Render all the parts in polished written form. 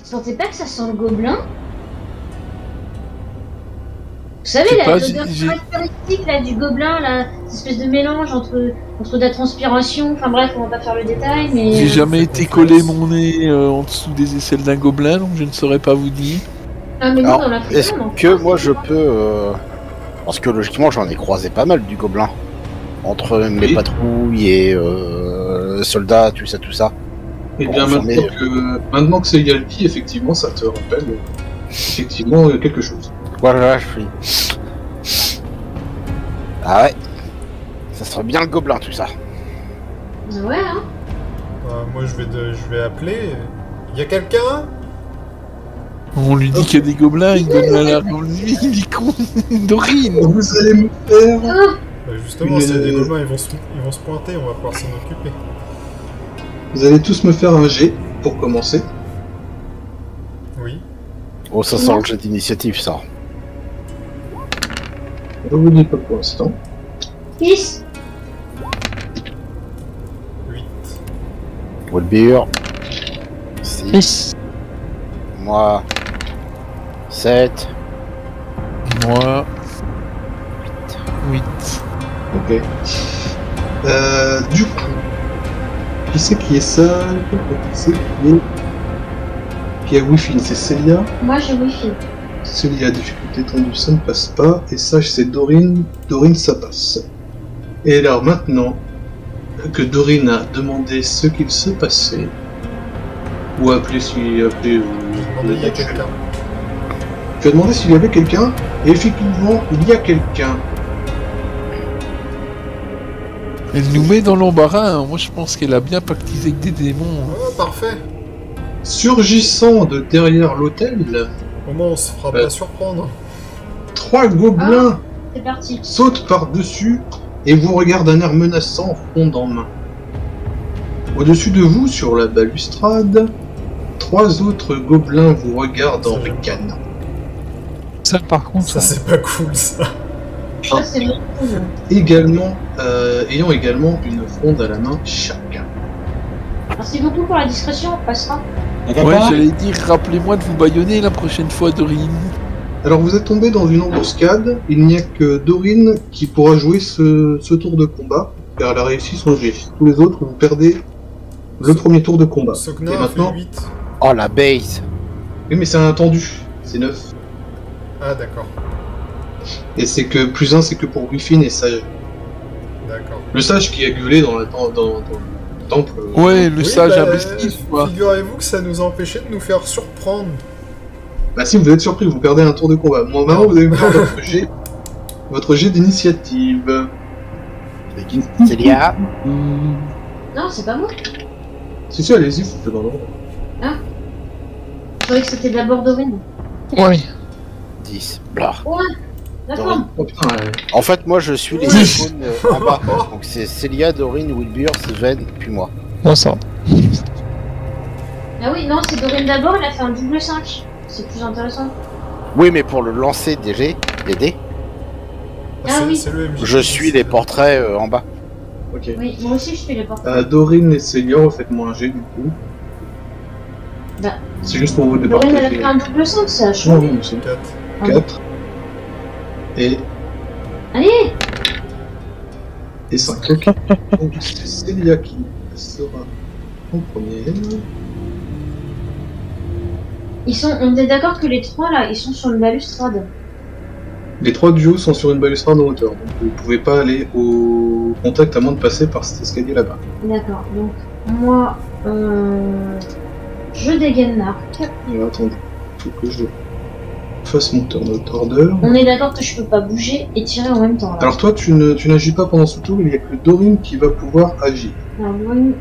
sentez pas que ça sent le gobelin? Vous savez, l'odeur caractéristique là, du gobelin, là, cette espèce de mélange entre de la transpiration, enfin bref, on va pas faire le détail, mais... J'ai jamais été collé mon nez en dessous des aisselles d'un gobelin, donc je ne saurais pas vous dire. Ah, mais nous, Alors, dans la est-ce que moi je peux... Parce que logiquement j'en ai croisé pas mal du gobelin. Entre mes patrouilles et soldats, tout ça. Et bien maintenant que c'est Yalki, effectivement, ça te rappelle effectivement quelque chose. Voilà, je suis... Ah ouais. Ça serait bien le gobelin, tout ça. Ouais, hein. Moi, je vais appeler. Y a quelqu'un? On lui dit qu'il y a des gobelins, il donne l'alarme, on lui dit il est con. Dorine. Vous allez me faire... Justement, s'il y a des gobelins, ils vont se pointer, on va pouvoir s'en occuper. Vous allez tous me faire un jet, pour commencer. Oui. Oh, ça sent le jet d'initiative, ça. Je vous dis pas pour l'instant. 6. 8. Wolbir. 6. Moi. 7. Moi. 8. Ok. Du coup, qui c'est qui est sale? Qui c'est qui a Wi-Fi? C'est Célia? Moi j'ai Wi-Fi. Célia, difficulté tendue, ça ne passe pas. Et Sage, c'est Dorine. Dorine, ça passe. Et alors maintenant que Dorine a demandé ce qu'il se passait, ou appelé si... appelé, Il y a quelqu'un. Tu as demandé s'il y avait quelqu'un, et effectivement, il y a quelqu'un. Elle nous met dans l'embarras, hein. Moi je pense qu'elle a bien pactisé avec des démons. Oh, parfait. Surgissant de derrière l'hôtel, Comment on se fera pas surprendre? 3 gobelins C'est parti. sautent par-dessus et vous regardent d'un air menaçant, front en main. Au-dessus de vous, sur la balustrade, 3 autres gobelins vous regardent en ricanant. Ça par contre... Ça c'est pas cool, ça. Ça c'est vraiment cool. Également, ayant également une fronde à la main chacun. Merci beaucoup pour la discrétion, on passera. Ouais, j'allais dire, rappelez-moi de vous bâillonner la prochaine fois, Dorine. Alors vous êtes tombé dans une embuscade, il n'y a que Dorine qui pourra jouer ce tour de combat, car elle a réussi son jet. Tous les autres, vous perdez le premier tour de combat. Sokna Et a maintenant... fait 8. Oh, la base. Oui mais c'est un tendu, c'est 9. Ah d'accord. Et c'est que plus 1 c'est que pour Griffin et Sage. D'accord. Le Sage qui a gueulé dans le temple. Ouais, le Oui, sage imbécile, quoi. Figurez-vous que ça nous a empêché de nous faire surprendre. Bah si vous êtes surpris, vous perdez un tour de combat. Moi maintenant vous allez me faire votre jet d'initiative. Célia. Non, c'est pas moi. Si, allez-y, vous faites dans l'ordre. Ah. Je croyais que c'était d'abord Dorine. Ouais. 10. Blah. Ouais. D'accord. Oh putain, En fait, moi je suis les icônes en bas. Donc c'est Célia, Dorine, Wilbur, Sven, puis moi. Moi ça. Ah oui, non, c'est Dorine d'abord, elle a fait un double 5. C'est plus intéressant. Oui, mais pour le lancer des dés, Ah oui. C'est le MJ. je suis les portraits en bas. ok. Oui, moi aussi je fais les portraits. Dorine et Célia, faites-moi un jet du coup. Bah. C'est juste pour vous Dorine, elle a fait départager. un double 5, c'est à Non, chaud. non, c'est 4. 4. Et Allez. 5. Ok. Donc c'est Célia qui sera en première. On est d'accord que les 3 là, ils sont sur une balustrade. Les 3 duos sont sur une balustrade en hauteur, donc vous pouvez pas aller au contact à moins de passer par cet escalier là-bas. D'accord, donc moi, je dégaine l'arc. Alors attendez, faut que je fasse mon turn order. On est d'accord que je peux pas bouger et tirer en même temps là. Alors toi, tu n'agis pas pendant ce tour, il n'y a que Dorine qui va pouvoir agir. Alors, Dorine...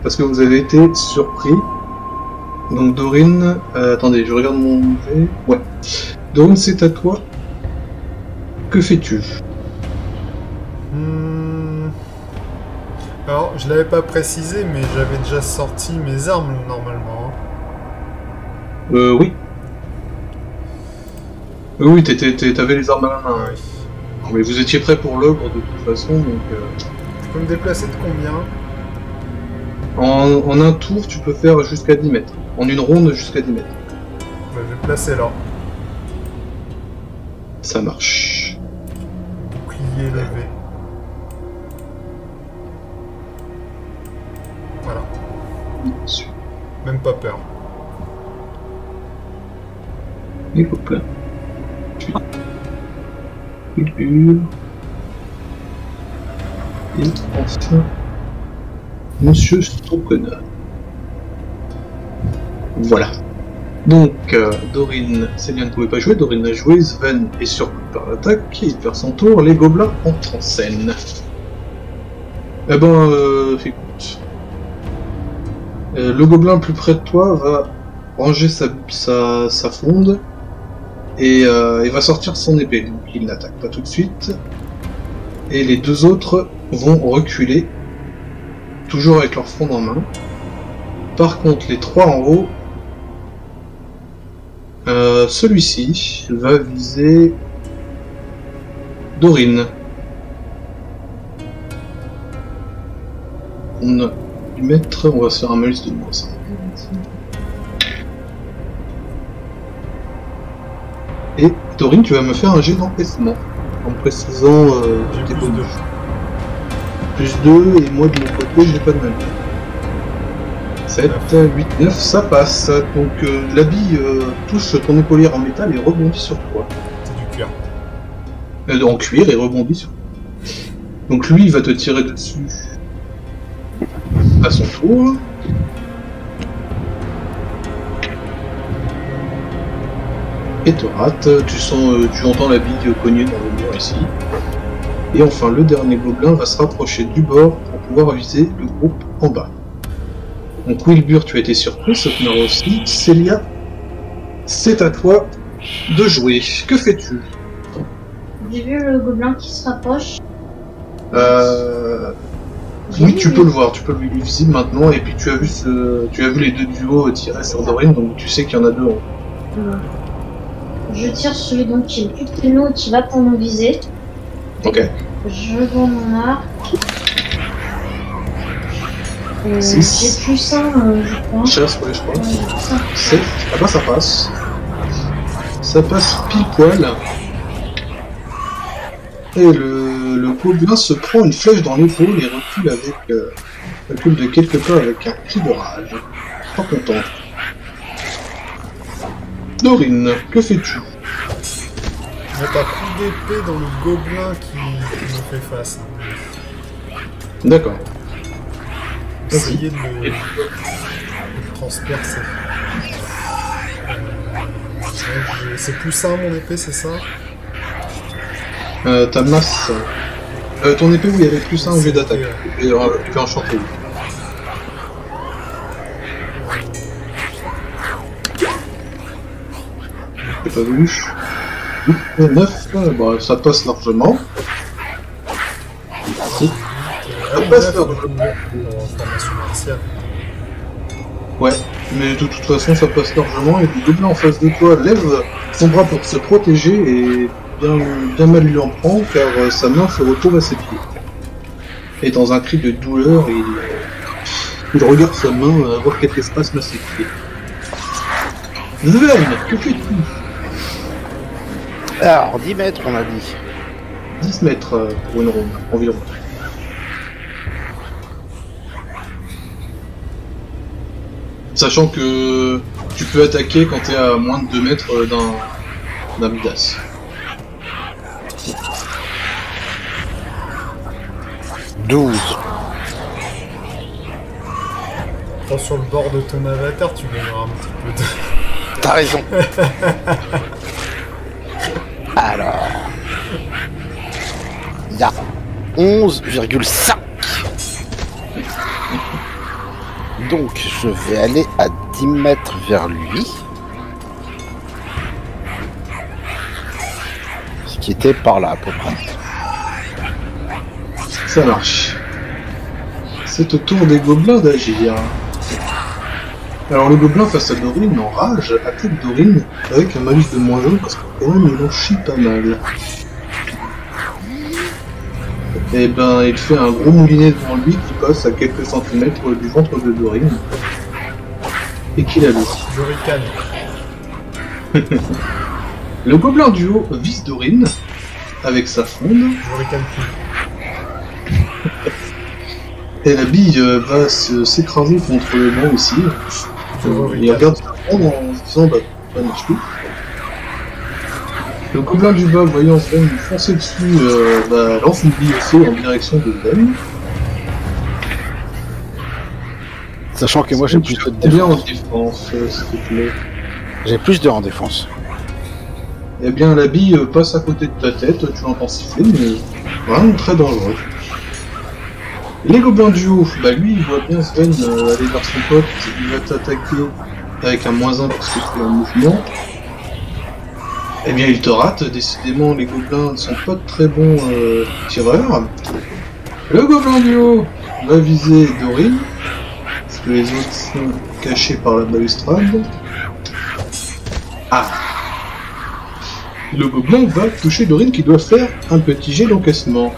Parce que vous avez été surpris. Donc Dorine... attendez, je regarde mon jet. Ouais. Dorine, c'est à toi. Que fais-tu? Alors, je l'avais pas précisé, mais j'avais déjà sorti mes armes normalement. Oui. Oui, t'avais les armes à la main. Oui. Mais vous étiez prêt pour l'ogre de toute façon, donc... Je peux me déplacer de combien? En un tour, tu peux faire jusqu'à 10 mètres. En une ronde jusqu'à 10 mètres. Bah, je vais me placer là. Ça marche. Bouclier levé. Voilà. Même pas peur. Et hop là. Et enfin, Monsieur Strokona. Voilà. Donc, Dorine, Célia ne pouvait pas jouer, Dorine a joué, Sven est surpris par l'attaque, il perd son tour, les gobelins entrent en scène. Eh ben, écoute. Le gobelin plus près de toi va ranger sa fronde et il va sortir son épée, donc il n'attaque pas tout de suite. Et les deux autres vont reculer, toujours avec leur fronde en main. Par contre, les trois en haut, celui-ci va viser Dorine. On va lui mettre, on va se faire un malus de moins 5. Et Dorine, tu vas me faire un jet d'encaissement, en précisant tes bonus. Plus 2, et moi de mon côté, j'ai pas de malus. 7, 8, 9, ça passe. Donc la bille touche ton épaulière en métal et rebondit sur toi. C'est du cuir. En cuir et rebondit sur toi. Donc lui, il va te tirer dessus à son tour. Et te rate. Tu entends la bille cogner dans le mur ici. Et enfin, le dernier gobelin va se rapprocher du bord pour pouvoir viser le groupe en bas. Donc Wilbur, tu as été surpris, Sotner aussi. Célia, c'est à toi de jouer. Que fais-tu? J'ai vu le gobelin qui se rapproche. Oui, tu peux le voir, tu peux lui visible maintenant, et puis tu as vu les deux duos tirer sur Dorine, donc tu sais qu'il y en a deux en haut. Je tire celui donc qui est le plus près de nous et qui va pour nous viser. Ok. Je vends mon arc. J'ai plus 1, je crois. Chasse, ouais, je crois. Ouais, j'ai plus 1. C'est... Ah bah ça passe. Ça passe pile poil. Et le gobelin se prend une flèche dans l'épaule et recule de quelques pas avec un cri de rage. Pas content. Dorine, que fais-tu? Je mets un coup d'épée dans le gobelin qui me fait face. D'accord. Essayer de le transpercer. C'est plus 1 mon épée, c'est ça? Ta masse. Ton épée, oui, il y avait plus 1 au jet d'attaque. Tu peux enchanter. J'ai pas vu. 9, bah, ça passe largement. Ça passe largement. Ouais, mais de toute façon, ça passe largement et le gobelin en face de toi lève son bras pour se protéger et bien mal lui en prend car sa main se retrouve à ses pieds. Et dans un cri de douleur, il regarde sa main voir quel espace à ses pieds. Sven, que fais-tu? Alors, 10 mètres, on a dit. 10 mètres pour une ronde, environ. Sachant que tu peux attaquer quand t'es à moins de 2 mètres d'un Midas. « 12. Prends sur le bord de ton avatar, tu gagneras un petit peu de... T'as raison. Alors... Il y a 11,5. Donc je vais aller à 10 mètres vers lui. Ce qui était par là à peu près. Ça marche. C'est au tour des gobelins d'agir. Alors le gobelin face à Dorine en rage attaque Dorine avec un malus de moins 1 parce que quand même il en chie pas mal. Et ben il fait un gros moulinet devant lui qui passe à quelques centimètres du ventre de Dorine. et qu'il a le. Je ricane. Le gobelin du haut vise Dorine avec sa fronde. Je ricane plus. Et la bille va s'écraser contre le banc aussi. Il regarde sa fronde en se disant bah ça marche plus. Le gobelin du bas, voyant Sven lui foncer dessus, lance une bille au feu en direction de Sven. Sachant que moi j'ai plus de Bien en défense. défense, s'il te plaît. J'ai plus de en défense. Eh bien, la bille passe à côté de ta tête, tu l'entends siffler, mais vraiment très dangereux. Les gobelins du haut, bah lui, il voit bien Sven aller vers son pote, il va t'attaquer avec un -1 parce que tu es en mouvement. Eh bien, il te rate, décidément, les gobelins ne sont pas de très bons tireurs. Le gobelin du haut va viser Dorine, parce que les autres sont cachés par la balustrade. Ah! Le gobelin va toucher Dorine qui doit faire un petit jet d'encaissement.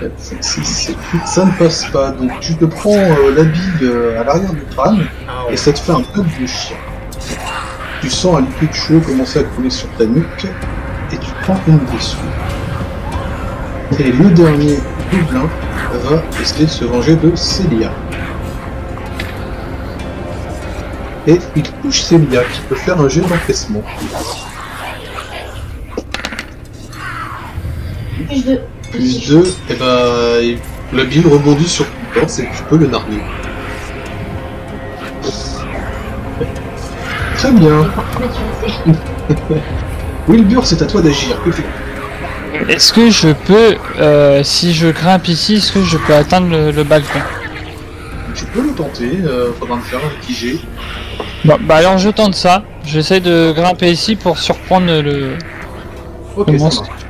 4, 5, 6, 7, 8, ça ne passe pas. Donc tu te prends la bille à l'arrière du crâne et ça te fait un peu de chien. Tu sens un liquide chaud commencer à couler sur ta nuque et tu prends une blessure. Et le dernier gobelin va essayer de se venger de Célia. Et il touche Célia qui peut faire un jet d'encaissement. Plus 2. Plus 2, et bah la bille rebondit sur ton torse et tu peux le narguer. Très bien. Wilbur, c'est à toi d'agir. Que fais-tu? Est-ce que je peux, si je grimpe ici, est-ce que je peux atteindre le balcon? Tu peux le tenter, faudra me faire un petit jet. Bon, bah alors je tente ça. J'essaie de grimper ici pour surprendre le Ok, le ça monstre. marche.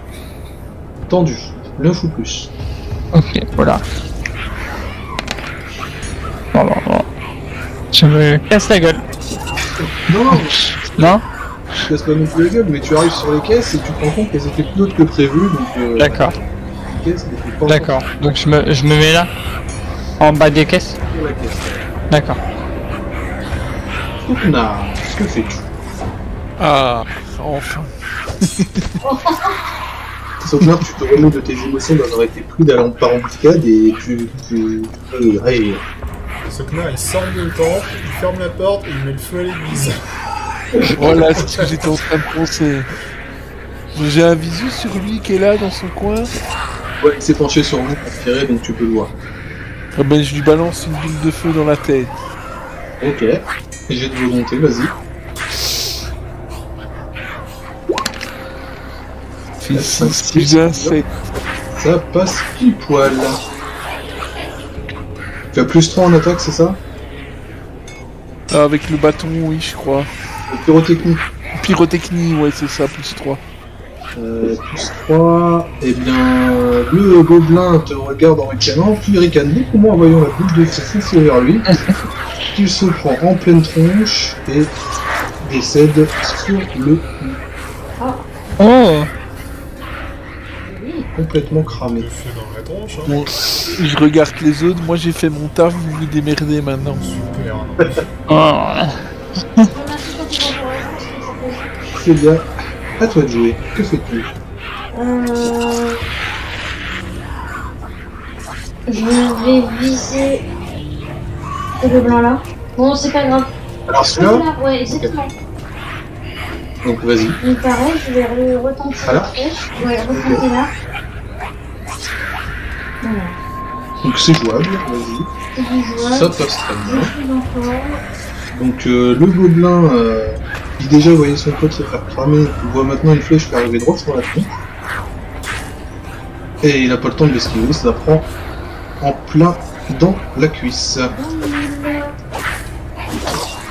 Tendu, 9 ou plus. Ok, voilà. Bon. Je me casse la gueule. Non, Non? tu casses pas non plus la gueule, mais tu arrives sur les caisses et tu te rends compte qu'elles étaient plus hautes que prévu, donc D'accord. les caisses n'étaient pas D'accord. Donc je me mets là? En bas des caisses? sur la caisse. D'accord. Toukna, que fais-tu? Ah, enfin. Toukna, tu te remontes de tes émotions d'avoir été pris par embuscade et tu... Hey. Sokna, il sort de temps, il ferme la porte et il met le feu à l'église. Voilà, c'est ce que j'étais en train de penser. J'ai un visu sur lui qui est là dans son coin. Ouais, il s'est penché sur vous pour tirer, donc tu peux le voir. Ah ben, je lui balance une boule de feu dans la tête. Ok. J'ai de volonté, vas-y. Fait 6 plus 1, 7. Ça passe pile poil. Tu as plus 3 en attaque, c'est ça? Ah, avec le bâton, oui, je crois. Pyrotechnie. Pyrotechnie, ouais, c'est ça, plus 3. Plus 3. Eh bien, le gobelin te regarde en ricanant, puis il ricane beaucoup moins en voyant la boule de feu foncer vers lui. Il se prend en pleine tronche et décède sur le coup. Oh! Complètement cramé. Le feu dans la tronche, hein. Bon, je regarde les autres, moi j'ai fait mon taf, vous vous démerdez maintenant. Super. Oh. C'est bien. À toi de jouer. Que fais-tu? Je vais viser le blanc là. Bon, c'est pas grave. Alors celui-là? Ouais, exactement. Donc vas-y. Donc pareil, je vais retenter Ah là la flèche. Ouais, retenter là. Voilà. Donc c'est jouable, vas-y. C'est du jouable. Ça passe très bien. Plus encore. Donc le gobelin, il déjà voyait son pote se faire cramer, il voit maintenant une flèche qui arrive droit sur la tronche. Et il a pas le temps de l'esquiver, ça la prend en plein dans la cuisse.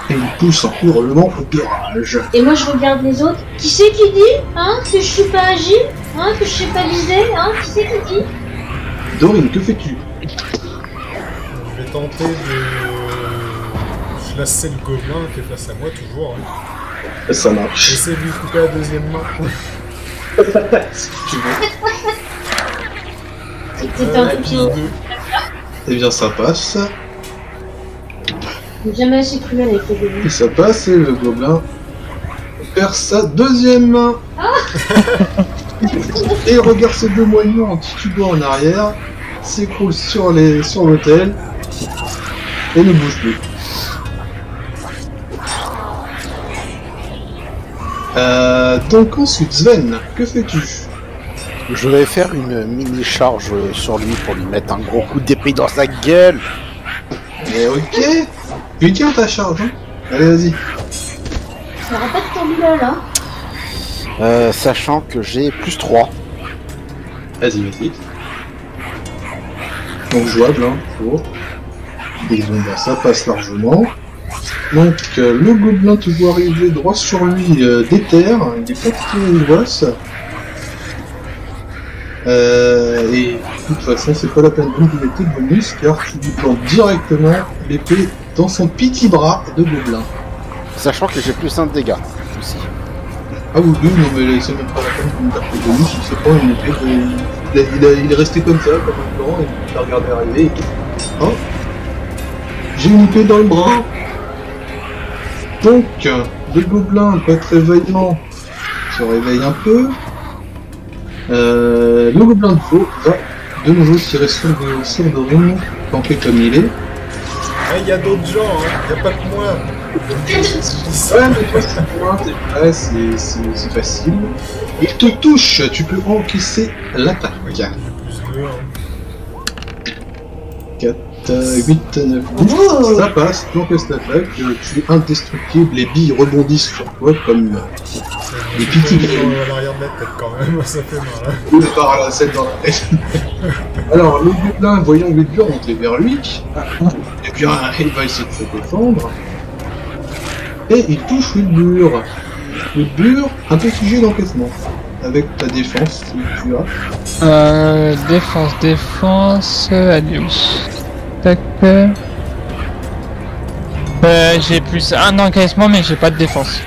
Et il pousse en hurlement de rage. Et moi je regarde les autres. Qui c'est qui dit hein, que je suis pas agile, hein, que je sais pas viser, hein, qui c'est qui dit? Dorine, que fais-tu? Je vais tenter de chasser le gobelin qui est face à moi toujours. Hein. Ça marche. J'essaie de lui couper la deuxième main. Si tu veux. C'était un coup de pied. Eh bien, ça passe. J'ai jamais assez cruel avec les gobelins. Et ça passe, et le gobelin perd sa deuxième main. Et il regarde ses deux moignons en titubant en arrière, s'écroule sur l'autel, et ne bouge plus. Donc ensuite, Sven, que fais-tu? Je vais faire une mini charge sur lui pour lui mettre un gros coup d'épée dans sa gueule. Et ok. Puis tiens ta charge, hein. Allez, vas-y. Ça aura pas de tournure là. Sachant que j'ai plus 3. Vas-y. Donc jouable, hein, pour. Et bon, bah, ça passe largement. Donc le gobelin te voit arriver droit sur lui d'éther, il est pas très angoisse. Et de toute façon, c'est pas la peine de lui mettre de bonus car tu lui plantes directement l'épée dans son petit bras de gobelin. Sachant que j'ai plus 1 de dégâts aussi. Ah oui, non mais c'est même pas la peine de me taper de bonus, c'est pas une épée il est resté comme ça, comme un plan, et il t'a regardé arriver et oh, j'ai une épée dans le bras. Donc, le gobelin peut être réveillant, se réveille un peu. Le gobelin de faux va de nouveau tirer sur Dorin, campé comme il est. Ah, il y a d'autres gens, hein. Il n'y a pas que moi. Ouais, mais toi, c'est vrai, c'est facile. Il te touche, tu peux encaisser l'attaque. 4, 8, 9, 10. Ça passe, tu encaisses l'attaque, tu es indestructible, les billes rebondissent sur toi comme des petits grilles. À l'arrière de la tête quand même, ça fait mal. Hein. Il part à la scène dans la tête. Alors, le gobelin, voyant Wilbur monter vers lui, et bien, il va essayer de se défendre. Et il touche Wilbur. Wilbur, un petit jet d'encaissement. Avec ta défense, si tu as. Défense, adios. Tac. J'ai plus un encaissement, mais j'ai pas de défense.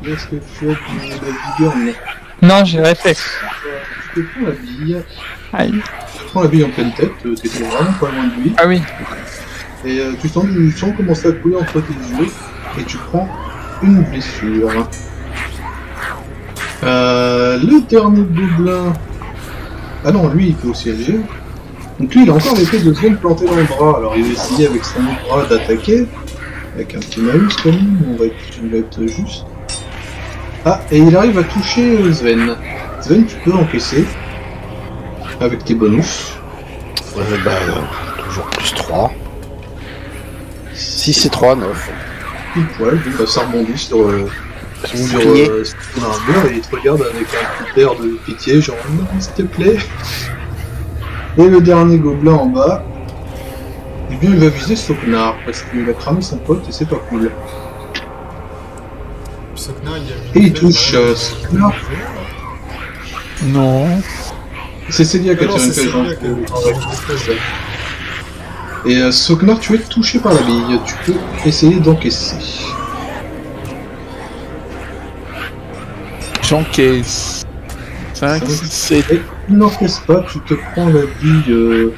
Est-ce que tu as de la vigueur? Non, j'ai réflexe. Tu te prends la bille. Aïe. Tu te prends la bille en pleine tête, t'étais vraiment pas loin de lui. Ah oui. Et tu sens du sang commencer à couler entre tes yeux. Et tu prends une blessure. Le dernier gobelin. Ah non, lui il peut aussi agir. Donc lui il a encore l'effet de Sven planté dans le bras. Alors il va essayer avec son autre bras d'attaquer. Avec un petit malus quand même, on va être juste. Ah, et il arrive à toucher Sven. Sven, tu peux encaisser. Avec tes bonus. Toujours plus 3. 6 et 3, 9. Pile poil, donc bah, ça rebondit sur ton armure et il te regarde avec un petit air de pitié, genre non, s'il te plaît. Et le dernier gobelin en bas, eh bien il va viser Soknar parce qu'il a cramé son pote et c'est pas cool. Et il touche Soknar. Non. C'est Célia qui a tiré une pêche. Et Soknar, tu es touché par la bille, tu peux essayer d'encaisser. J'encaisse. 5, 6, 7. Et tu n'encaisses pas, tu te prends la bille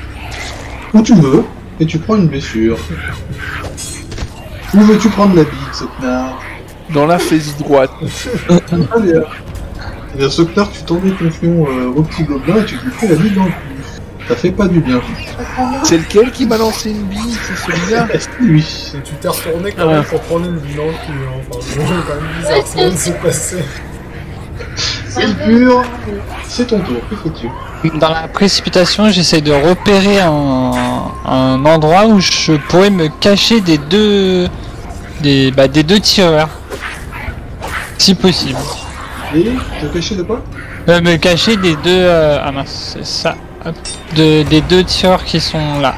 où tu veux, et tu prends une blessure. Où veux-tu prendre la bille, Soknar? Dans la fesse droite. Allez, et bien Soknar, tu tendais ton fion au petit gobelin et tu lui fais la bille dans le cul. Ça fait pas du bien. C'est lequel qui m'a lancé une bille? C'est celui-là? Oui. Et tu t'es retourné quand même pour prendre une bille dans le cul, hein. Enfin, c'est quand même bizarre, ça vient de se passer. C'est pur. C'est ton tour, que fais-tu? Dans la précipitation, j'essaie de repérer un endroit où je pourrais me cacher des deux tireurs. Si possible. Et te cacher de quoi? Me cacher des deux... ah mince, c'est ça. Hop. Des deux tireurs qui sont là.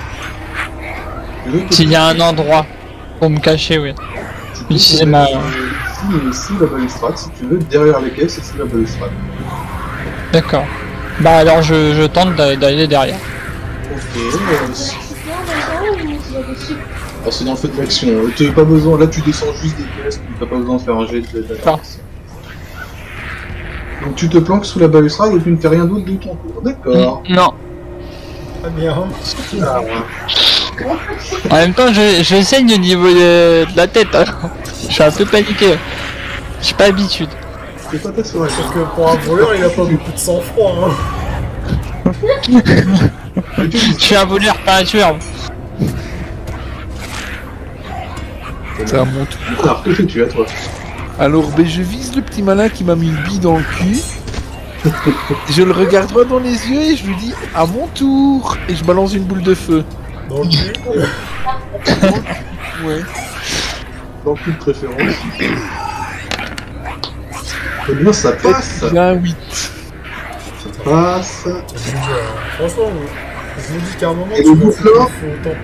S'il y a un endroit pour me cacher, oui. Utiliser ma... Ici, la balustrade, si tu veux, derrière les caisses, c'est la balustrade. D'accord. Bah alors je tente d'aller derrière. Ok, alors c'est dans le feu de l'action, tu n'as pas besoin, là tu descends juste des caisses, tu n'as pas besoin de faire un jet de d'attaque. Donc tu te planques sous la balustrade et tu ne fais rien d'autre de ton tour, d'accord? Non. Très bien. Ah, ouais. En même temps, je saigne au niveau de la tête. Hein. Je suis un peu paniqué. Je suis pas habitude. C'est pas ta soirée. Parce que pour un voleur, il a pas beaucoup de sang-froid. Hein. Je suis un voleur, pas un tueur. C'est à mon tour. Alors, que fais-tu à toi? Alors, ben, je vise le petit malin qui m'a mis une bille dans le cul. Je le regarde droit dans les yeux et je lui dis à mon tour. Et je balance une boule de feu. Dans le cul. Ouais. Dans le cul de préférence. Eh bien, ça passe. Il a un 8. Ça passe. Franchement, je me dis qu'à un moment, Et tu le vas bouffleur faire autant.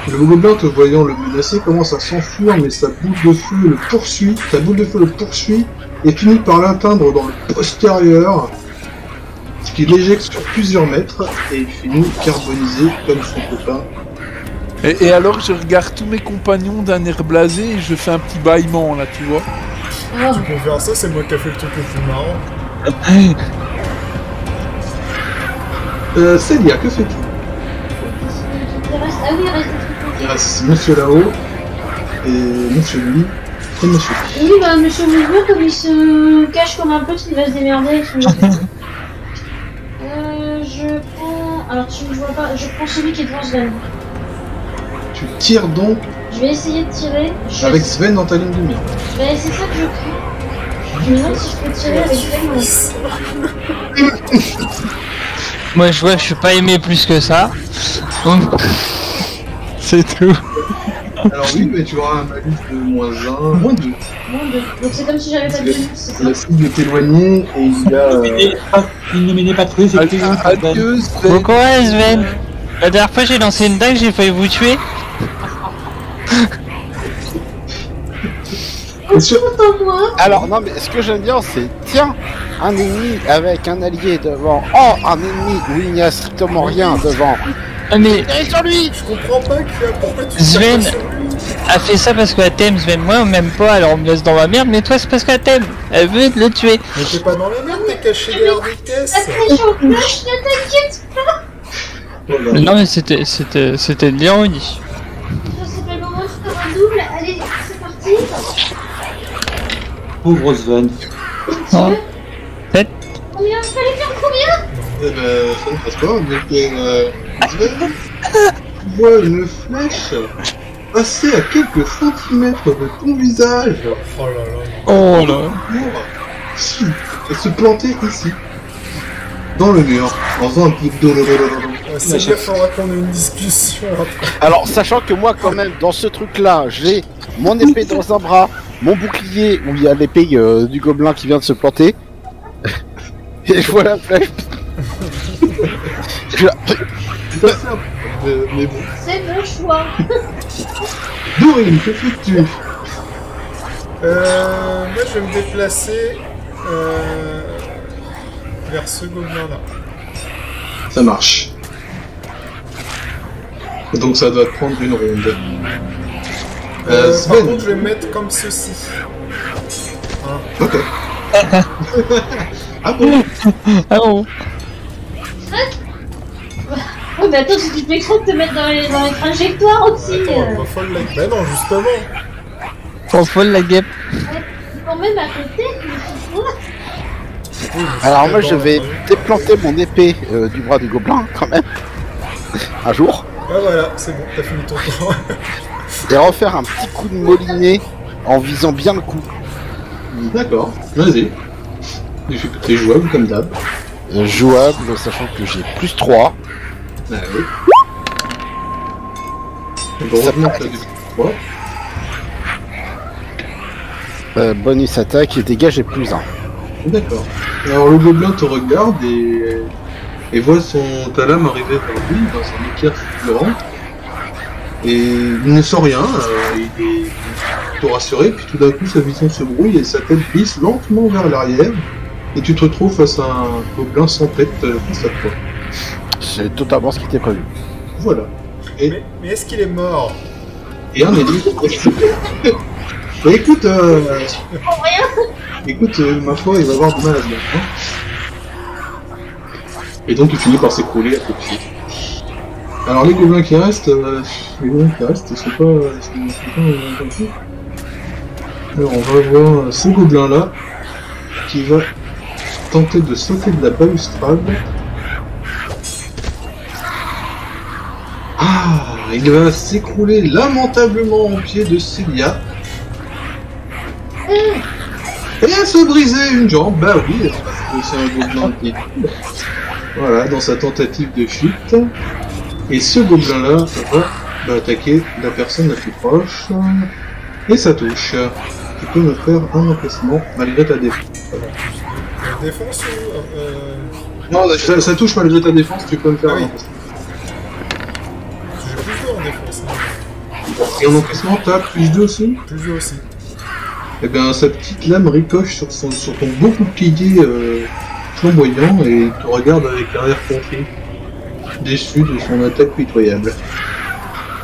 Le gobelin, te voyant le menacer, commence à s'enfuir, mais sa boule de feu le poursuit. Ta boule de feu le poursuit et finit par l'atteindre dans le postérieur, ce qui l'éjecte sur plusieurs mètres et il finit carbonisé comme son copain. Et alors, je regarde tous mes compagnons d'un air blasé et je fais un petit bâillement là, tu vois. Oh. Tu peux faire ça, c'est moi qui a fait le truc le plus marrant. Célia, que fais-tu? Il reste... Ah oui, il reste des trucs. Il reste monsieur là-haut, et monsieur lui, et monsieur lui. Oui, bah, monsieur Mouvement, comme il se cache comme un peu, il va se démerder avec son je prends... Alors, tu me vois pas, je prends celui qui est devant Sven. Tu tires donc Je vais essayer de tirer. avec Sven dans ta ligne de mire. Bah, c'est ça que je crains. Je me demande si je peux tirer avec Sven ou... Moi, je vois, je suis pas aimé plus que ça. Donc, c'est tout. Alors oui, mais tu auras un malus de -1, -2. Bon, donc c'est comme si j'avais pas de bonus, c'est ça? La cible est éloignée et il y a... Il ne m'aimait pas trop, c'est Adieu, Sven. Bon courage, Sven. La dernière fois, j'ai lancé une dague, j'ai failli vous tuer. Monsieur... Moi. Alors non mais ce que j'aime bien c'est tiens un ennemi avec un allié devant. Oh un ennemi où il n'y a strictement rien devant. Ah, mais Tirez sur lui. Je comprends pas pourquoi tu Sven tires pas sur lui. a fait ça parce qu'elle t'aime, Sven. Moi, on m'aime pas, alors on me laisse dans ma merde. Mais toi, c'est parce qu'elle t'aime. Elle veut le tuer. Mais t'es pas dans la merde, t'es caché derrière des caisses. Après, je flash, ne t'inquiète pas. Voilà. Non, mais c'était de l'ironie. Je sais pas comment faire un double. Allez, c'est parti. Pauvre Sven. Hein? Peut-être. Combien? Fallait faire combien? Eh ben, ça ne passe pas, mais Sven, tu vois une flèche passer à quelques centimètres de ton visage Oh là là. Oh là. et se planter ici, dans le mur, en faisant un petit C'est bien, faudra qu'on ait une discussion après. Alors sachant que moi quand même dans ce truc là j'ai mon épée dans un bras, mon bouclier où il y a l'épée du gobelin qui vient de se planter. Et je vois la flèche. C'est assez un peu, mais bon. C'est le choix. Dorine, que fais-tu? Moi je vais me déplacer vers ce gobelin là. Ça marche. Donc ça doit te prendre une ronde. Par Sven. contre je vais me mettre comme ceci. Hein. Ok. Ah bon? Ah bon. Oh, mais attends, si tu peux exprès de te mettre dans les trajectoires aussi. Attends, pas folle la... Bah non, justement. Trop folle la guêpe. Quand même à côté, mais c'est quoi? Oui, Alors moi je vais déplanter mon épée du bras du gobelin quand même. Un jour. Ah voilà, c'est bon, t'as fini ton temps. Et refaire un petit coup de molinet en visant bien le coup. D'accord, vas-y. Difficulté jouable comme d'hab. Jouable, sachant que j'ai +3. Ah oui. Heureusement que t'as des poids. Bonus attaque et dégâts j'ai +1. D'accord. Alors le gobelin te regarde et voit ta lame arriver vers lui dans un éclair fulgurant. Et il ne sent rien, il est tout rassuré, puis tout d'un coup sa vision se brouille et sa tête glisse lentement vers l'arrière. Et tu te retrouves face à un gobelin sans tête face à toi. C'est totalement ce qui était prévu. Voilà. Mais est-ce qu'il est mort? Et un élu. Bah écoute, écoute, ma foi, il va avoir du mal à se battre. Hein. Et donc il finit par s'écrouler à côté. Alors les gobelins qui restent, ils sont pas... Alors on va voir ce gobelin là, qui va tenter de sauter de la balustrade. Ah, il va s'écrouler lamentablement au pied de Célia. Et elle se brisait une jambe, bah oui, c'est un gobelin qui est... Voilà, dans sa tentative de chute. Et ce gobelin-là va attaquer la personne la plus proche. Et ça touche. Tu peux me faire un emplacement malgré ta défense. Défense ou... Non, ça touche malgré ta défense, tu peux me faire un emplacement. J'ai plus 2 en défense. Hein. Et en emplacement, t'as plus 2 aussi? Plus 2 aussi. Et bien sa petite lame ricoche sur ton beau bouclier flamboyant et te regarde avec un air confus, déçu de son attaque pitoyable.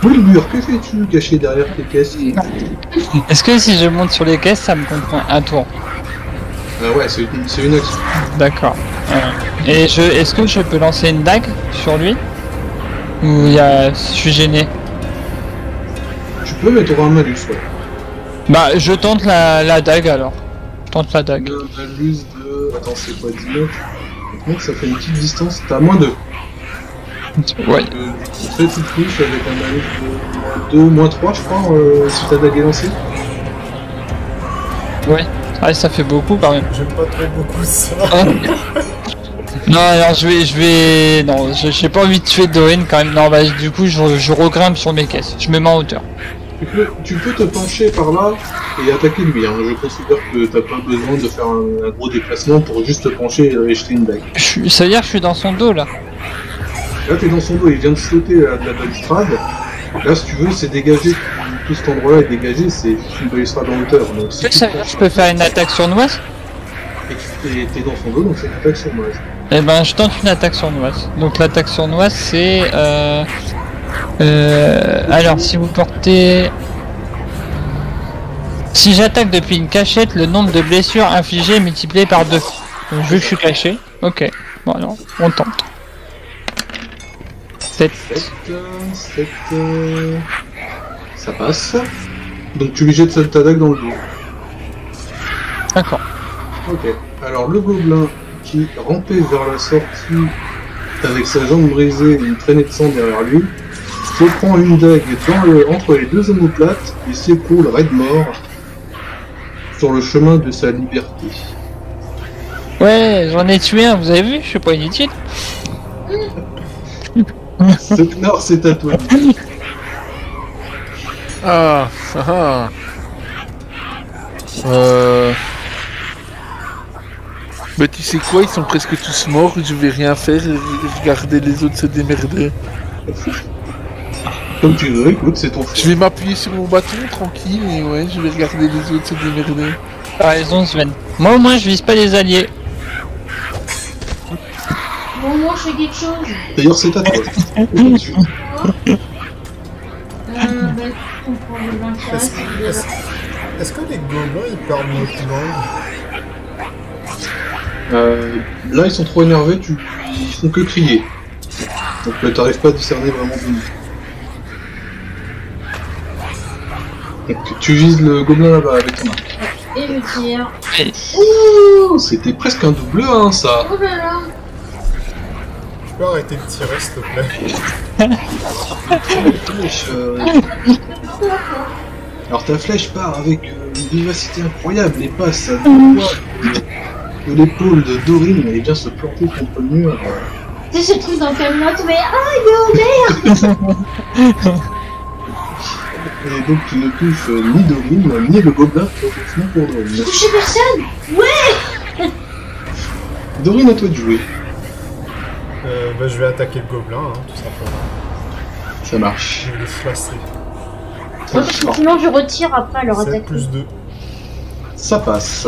Wilbur, que fais-tu caché derrière tes caisses? Est-ce que si je monte sur les caisses, ça me comprend un tour? Ouais, c'est une action. D'accord. Et est-ce que je peux lancer une dague sur lui? Ou je suis gêné? Tu peux, mais t'auras un malus, ouais. Bah, je tente la dague alors. Je tente la dague. Le malus de... Attends, c'est quoi, 10 mètres? Donc ça fait une petite distance, t'as moins 2. Ouais. Tu touches avec un malus de moins 3, je crois, si ta dague est lancée. Ouais. Ah, ça fait beaucoup quand même. J'aime pas trop beaucoup ça. Non, alors je vais... Non, j'ai pas envie de tuer Dorine quand même. Non, bah du coup, je regrimpe sur mes caisses. Je me mets en hauteur. Tu peux te pencher par là et attaquer lui. Hein. Je considère que t'as pas besoin de faire un gros déplacement pour juste te pencher et jeter une dague. Ça veut dire que je suis dans son dos là. Là t'es dans son dos, il vient de sauter de la balustrade. Là si tu veux c'est dégagé, tout cet endroit là est dégagé, c'est une balustrade en hauteur. Donc, si Ça veut dire que je peux faire une attaque sournoise? et t'es dans son dos donc c'est une attaque sournoise. Eh ben je tente une attaque sournoise. Donc l'attaque sournoise c'est... alors si vous portez... Si j'attaque depuis une cachette, le nombre de blessures infligées est multiplié par 2. Donc vu que je suis caché, ok. Bon alors, on tente. 7. Ça passe. Donc tu lui jettes ta dague dans le dos. D'accord. Ok. Alors le gobelin qui rampait vers la sortie avec sa jambe brisée et une traînée de sang derrière lui, se prend une dague entre les deux omoplates et s'écroule raide mort sur le chemin de sa liberté. Ouais, j'en ai tué un, vous avez vu? Je suis pas inutile. Ce Knor, c'est à toi. Ah. Mais tu sais quoi, ils sont presque tous morts, je vais rien faire et regarder les autres se démerder. Comme tu veux, écoute, c'est ton Je vais m'appuyer sur mon bâton tranquille et ouais, je vais regarder les autres se démerder. T'as raison Sven. Moi au moins je vise pas les alliés. Bon, moi je fais quelque chose. D'ailleurs, c'est à toi. Bah, on prend le 20 qui reste. Est-ce que les gobelins ils parlent notre langue? Là, ils sont trop énervés, ils font que crier. Donc, t'arrives pas à discerner vraiment de nous. Donc, tu vises le gobelin là-bas avec ton arc. Et je tire. Ouh, c'était presque un double 1 ça. Oh là là. Tu peux arrêter de tirer s'il te plaît? Flèche, Alors ta flèche part avec une vivacité incroyable et passe à 2 doigts de l'épaule de Dorine et vient se planter contre le mur. Tu sais ce truc dans Camelot, mais ah yo merde. Et donc tu ne touches ni Dorine ni le gobelin qui est pour Dorine. J'ai touché personne. Ouais. Dorine, à toi de jouer. Bah je vais attaquer le gobelin, hein, tout simplement. Ça marche. Je vais le slasser. Ouais, parce que sinon je retire après leur 7 attaque. plus 2. Ça passe.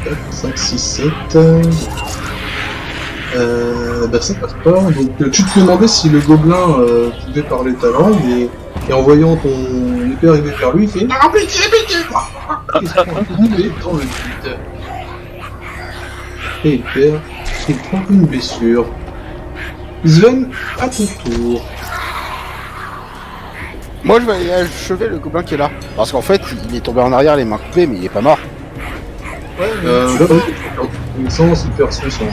4, 5, 6, 7. Bah ça passe pas. Donc tu te demandais si le gobelin pouvait parler ta langue et en voyant ton épée arriver vers lui, il fait ah, pitié, pitié. Il se prend une épée dans le vide. Et il prend une blessure. Sven, à ton tour. Moi, je vais aller achever le gobelin qui est là. Parce qu'en fait, il est tombé en arrière, les mains coupées, mais il est pas mort. Ouais, mais Il sent super son sang.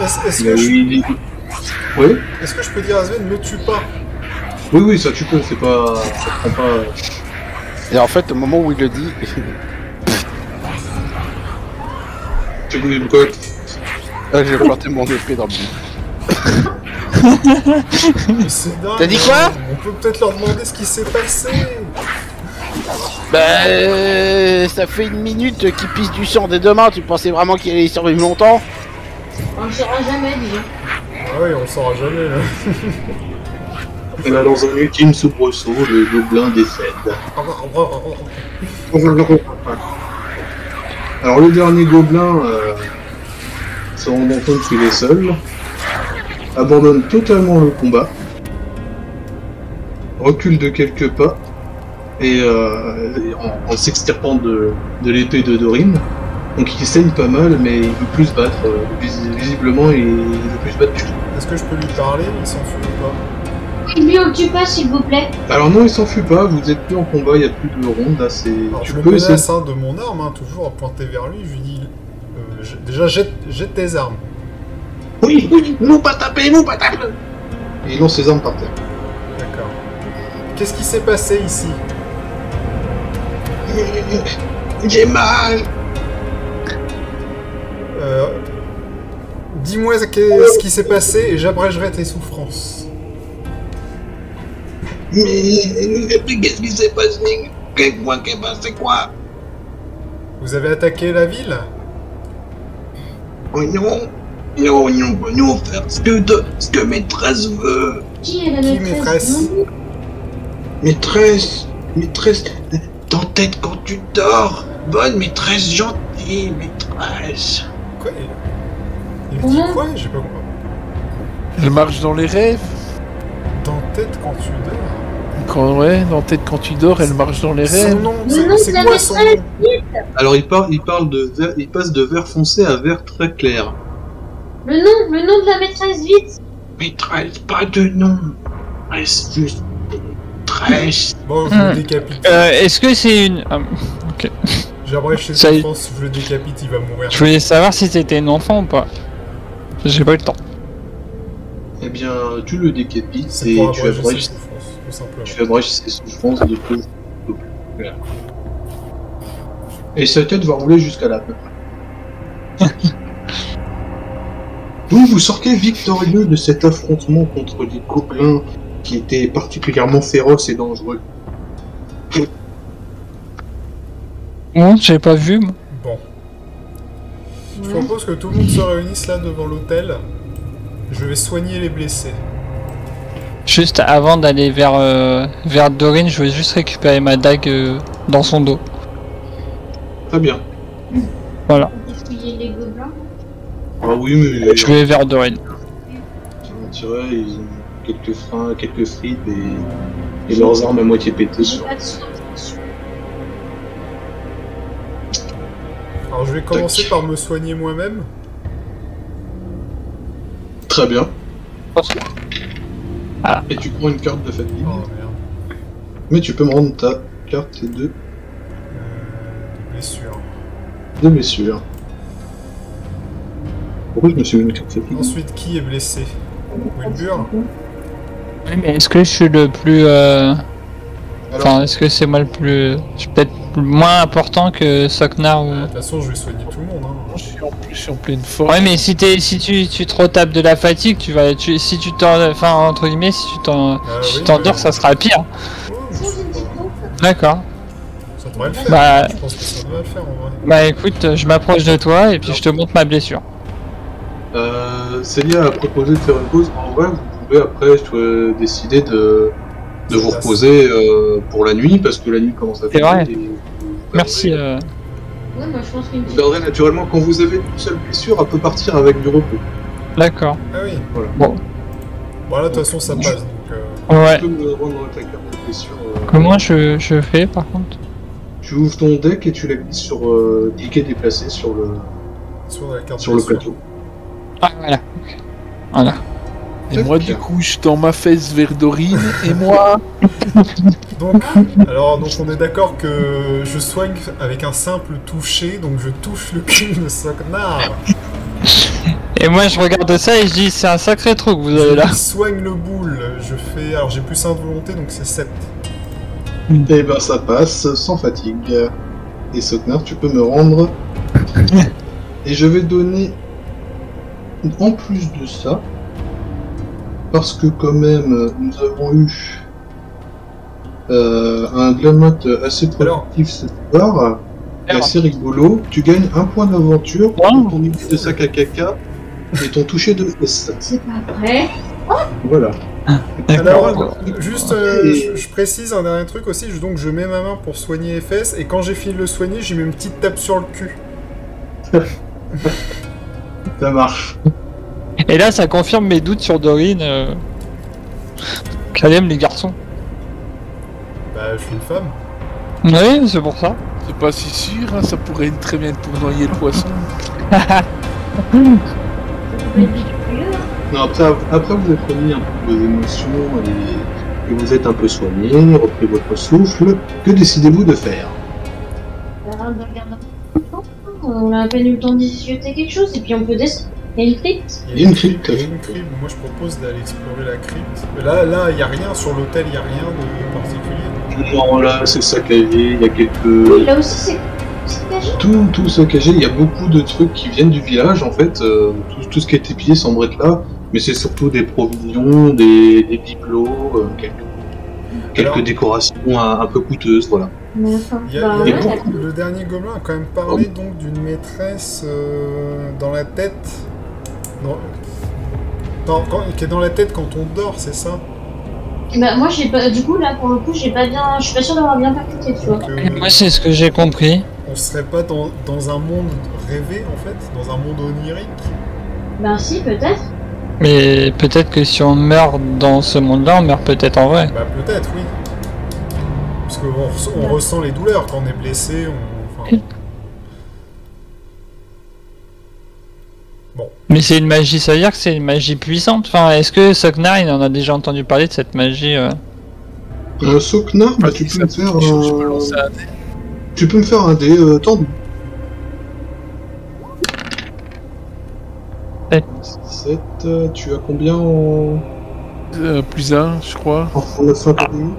est-ce que je peux dire à Sven, ne tue pas? Oui, ça tu peux, c'est pas... Ça prend pas... Et en fait, au moment où il le dit... Tu connais quoi? j'ai planté mon épée dans le but. Mais c'est dingue. T'as dit quoi? On peut peut-être leur demander ce qui s'est passé. Bah, ça fait 1 minute qu'il pisse du sang des deux mains. Tu pensais vraiment qu'il allait survivre longtemps? On ne saura jamais, disons. Ah oui, on saura jamais. Là. Et là, dans un ultime soubresaut, le gobelin décède. Alors, le dernier gobelin, se rendant compte qu'il est seul, abandonne totalement le combat, recule de quelques pas, et en s'extirpant de l'épée de Dorine. Donc il saigne pas mal, mais il veut plus se battre. Visiblement, il veut plus se battre du tout. Est-ce que je peux lui parler? Il s'enfuit ou pas? Lui, on le tue pas, s'il vous plaît. Alors non, il s'enfuit pas, vous êtes plus en combat, il n'y a plus de ronde, là c'est... Alors, Tu je le peux essayer... menace de mon arme, hein, toujours à pointer vers lui. Je lui dis déjà jette tes armes. Oui, nous pas taper. Et il lance ses armes par terre. D'accord. Qu'est-ce qui s'est passé ici? J'ai mal. Dis-moi ce qui s'est passé et j'abrégerai tes souffrances. Mais qu'est-ce qui s'est passé? C'est quoi? Vous avez attaqué la ville? Oh non, faire ce que maîtresse veut. Qui est la Qui maîtresse? Maîtresse, t'entête quand tu dors. Bonne maîtresse, gentille maîtresse. Quoi? Il me dit quoi? J'ai pas compris. Elle marche dans les rêves. Dans tête quand tu dors? Dans tête quand tu dors, elle marche dans les rêves. Son nom, Le nom c'est de la quoi son nom? maîtresse. Alors il passe de vert foncé à vert très clair. Le nom de la maîtresse, vite. Maîtresse, pas de nom. Reste juste maîtresse. Bon, je le décapite. Est-ce que c'est une... ok. J'abrège ses Ça y est. souffrances, je le décapite, il va mourir. Je voulais savoir si c'était une enfant ou pas. J'ai pas eu le temps. Eh bien, tu le décapites C'est et pour tu abréger ses abrèges souffrances, tout simplement. ses souffrances de tout. Voilà. Et sa tête va rouler jusqu'à là. Vous sortez victorieux de cet affrontement contre des gobelins qui étaient particulièrement féroces et dangereux. Non, j'avais pas vu, moi. Bon. Je propose que tout le monde se réunisse là devant l'hôtel. Je vais soigner les blessés. Juste avant d'aller vers Dorine, je vais juste récupérer ma dague dans son dos. Très bien. Voilà. Dépouiller les gobelins. Ah oui, mais... Je vais vers Dorine. On dirait ils ont quelques freins, quelques fripes et leurs armes à moitié pétées sur... Pas de soin, bien sûr. Alors je vais commencer par me soigner moi-même. Très bien. Ah. Et tu prends une carte de fatigue. Oh merde. Mais tu peux me rendre ta carte de Blessure. blessure. Pourquoi je me suis mis une carte de fatigue? Ensuite, qui est blessé? Wilbur? Oui, mais est-ce que je suis le plus... Enfin, est-ce que c'est moi le plus... Je suis peut-être moins important que Soknar ou... De toute façon, je vais soigner tout le monde. Hein. Je suis en pleine forme. Ouais, mais si tu te retapes de la fatigue, si tu t'en... Enfin, entre guillemets, si tu t'endors, ça sera pire. Tiens, j'ai une petite pompe. D'accord. Ça devrait le faire. Bah... Je pense que ça devrait le faire en vrai. Bah écoute, je m'approche de toi et puis je te montre ma blessure. Célia a proposé de faire une pause. En vrai, vous pouvez après décider de vous reposer pour la nuit, parce que la nuit commence à C'est vrai. et vous Merci. Ouais, moi je pense qu'une Vous petite... perdrez naturellement, quand vous avez une seule blessure, elle peut partir avec du repos. D'accord. Ah oui. Voilà. Bon. Bon là, de toute façon, ça passe. Donc, Ouais. Tu peux me rendre ta carte de blessure. Comment je fais par contre? Tu ouvres ton deck et tu la glisses sur cliquer déplacer sur le sur la carte sur le blessure. plateau. Ah voilà. Ok. Voilà. Et moi, du coup, je tends ma fesse vers Dorine, et moi... Donc on est d'accord que je soigne avec un simple toucher, donc je touche le cul de Soknar. Et moi, je regarde ça et je dis, c'est un sacré trou que vous avez là. Je soigne le boule, je fais... Alors j'ai plus 1 de volonté, donc c'est 7. Et ben ça passe sans fatigue. Et Soknar, tu peux me rendre. Et je vais donner, en plus de ça, parce que quand même, nous avons eu un glamout assez productif ce soir, et assez rigolo. Tu gagnes 1 point d'aventure pour ton idée de sac à caca et ton toucher de fesse. C'est pas vrai. Voilà. Alors, juste, je précise un dernier truc aussi, donc je mets ma main pour soigner les fesses, et quand j'ai fini de le soigner, j'ai mis une petite tape sur le cul. Ça marche. Et là, ça confirme mes doutes sur Dorine. Qu'elle aime les garçons. Bah, je suis une femme. Oui, c'est pour ça. C'est pas si sûr, hein, ça pourrait très bien être pour noyer le poisson. Non, après vous avez remis un peu vos émotions et vous êtes un peu soigné, repris votre souffle. Que décidez-vous de faire? On a à peine eu le temps d'y jeter quelque chose et puis on peut descendre. Il y a une crypte. Il y a une crypte. Il y a une crypte. Moi je propose d'aller explorer la crypte. Là, il n'y a rien sur l'hôtel, il n'y a rien de particulier. Non, là c'est saccagé, il y a quelques... Oui, là aussi c'est saccagé. Tout saccagé, il y a beaucoup de trucs qui viennent du village en fait. Tout ce qui a été pillé semble être là. Mais c'est surtout des provisions, des bibelots, quelques décorations un peu coûteuses, voilà. Le dernier gobelin a quand même parlé donc d'une maîtresse dans la tête. Qui est dans la tête quand on dort, c'est ça? Bah moi j'ai pas. Du coup là pour le coup j'ai pas bien. Je suis pas sûr d'avoir bien percuté, tu vois. Moi c'est ce que j'ai compris. On serait pas dans un monde rêvé en fait? Dans un monde onirique? Ben si, peut-être. Mais peut-être que si on meurt dans ce monde-là, on meurt peut-être en vrai. Bah peut-être, oui. Parce qu'on ressent les douleurs quand on est blessé, enfin... Bon. Mais c'est une magie, ça veut dire que c'est une magie puissante. Enfin, est-ce que Soknar, il en a déjà entendu parler de cette magie Soknar, bah, tu peux me faire Tu peux me faire un dé tendu. 7, tu as combien en... plus 1, je crois. En 9 académie.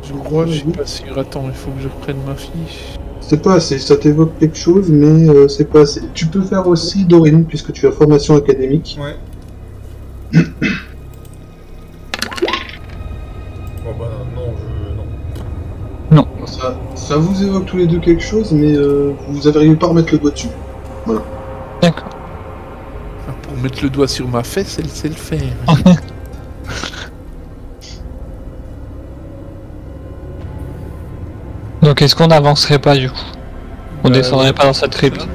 Je crois, je suis pas sûr. Attends, il faut que je reprenne ma fiche. C'est pas assez, ça t'évoque quelque chose, mais c'est pas assez. Tu peux faire aussi Dorine, puisque tu as formation académique. Ouais. Bon bah non, Non. Ça vous évoque tous les deux quelque chose, mais vous n'arrivez pas à remettre le doigt dessus. Voilà. D'accord. Pour mettre le doigt sur ma fesse, elle sait le faire. Donc est-ce qu'on n'avancerait pas du coup? On descendrait pas dans cette crypte?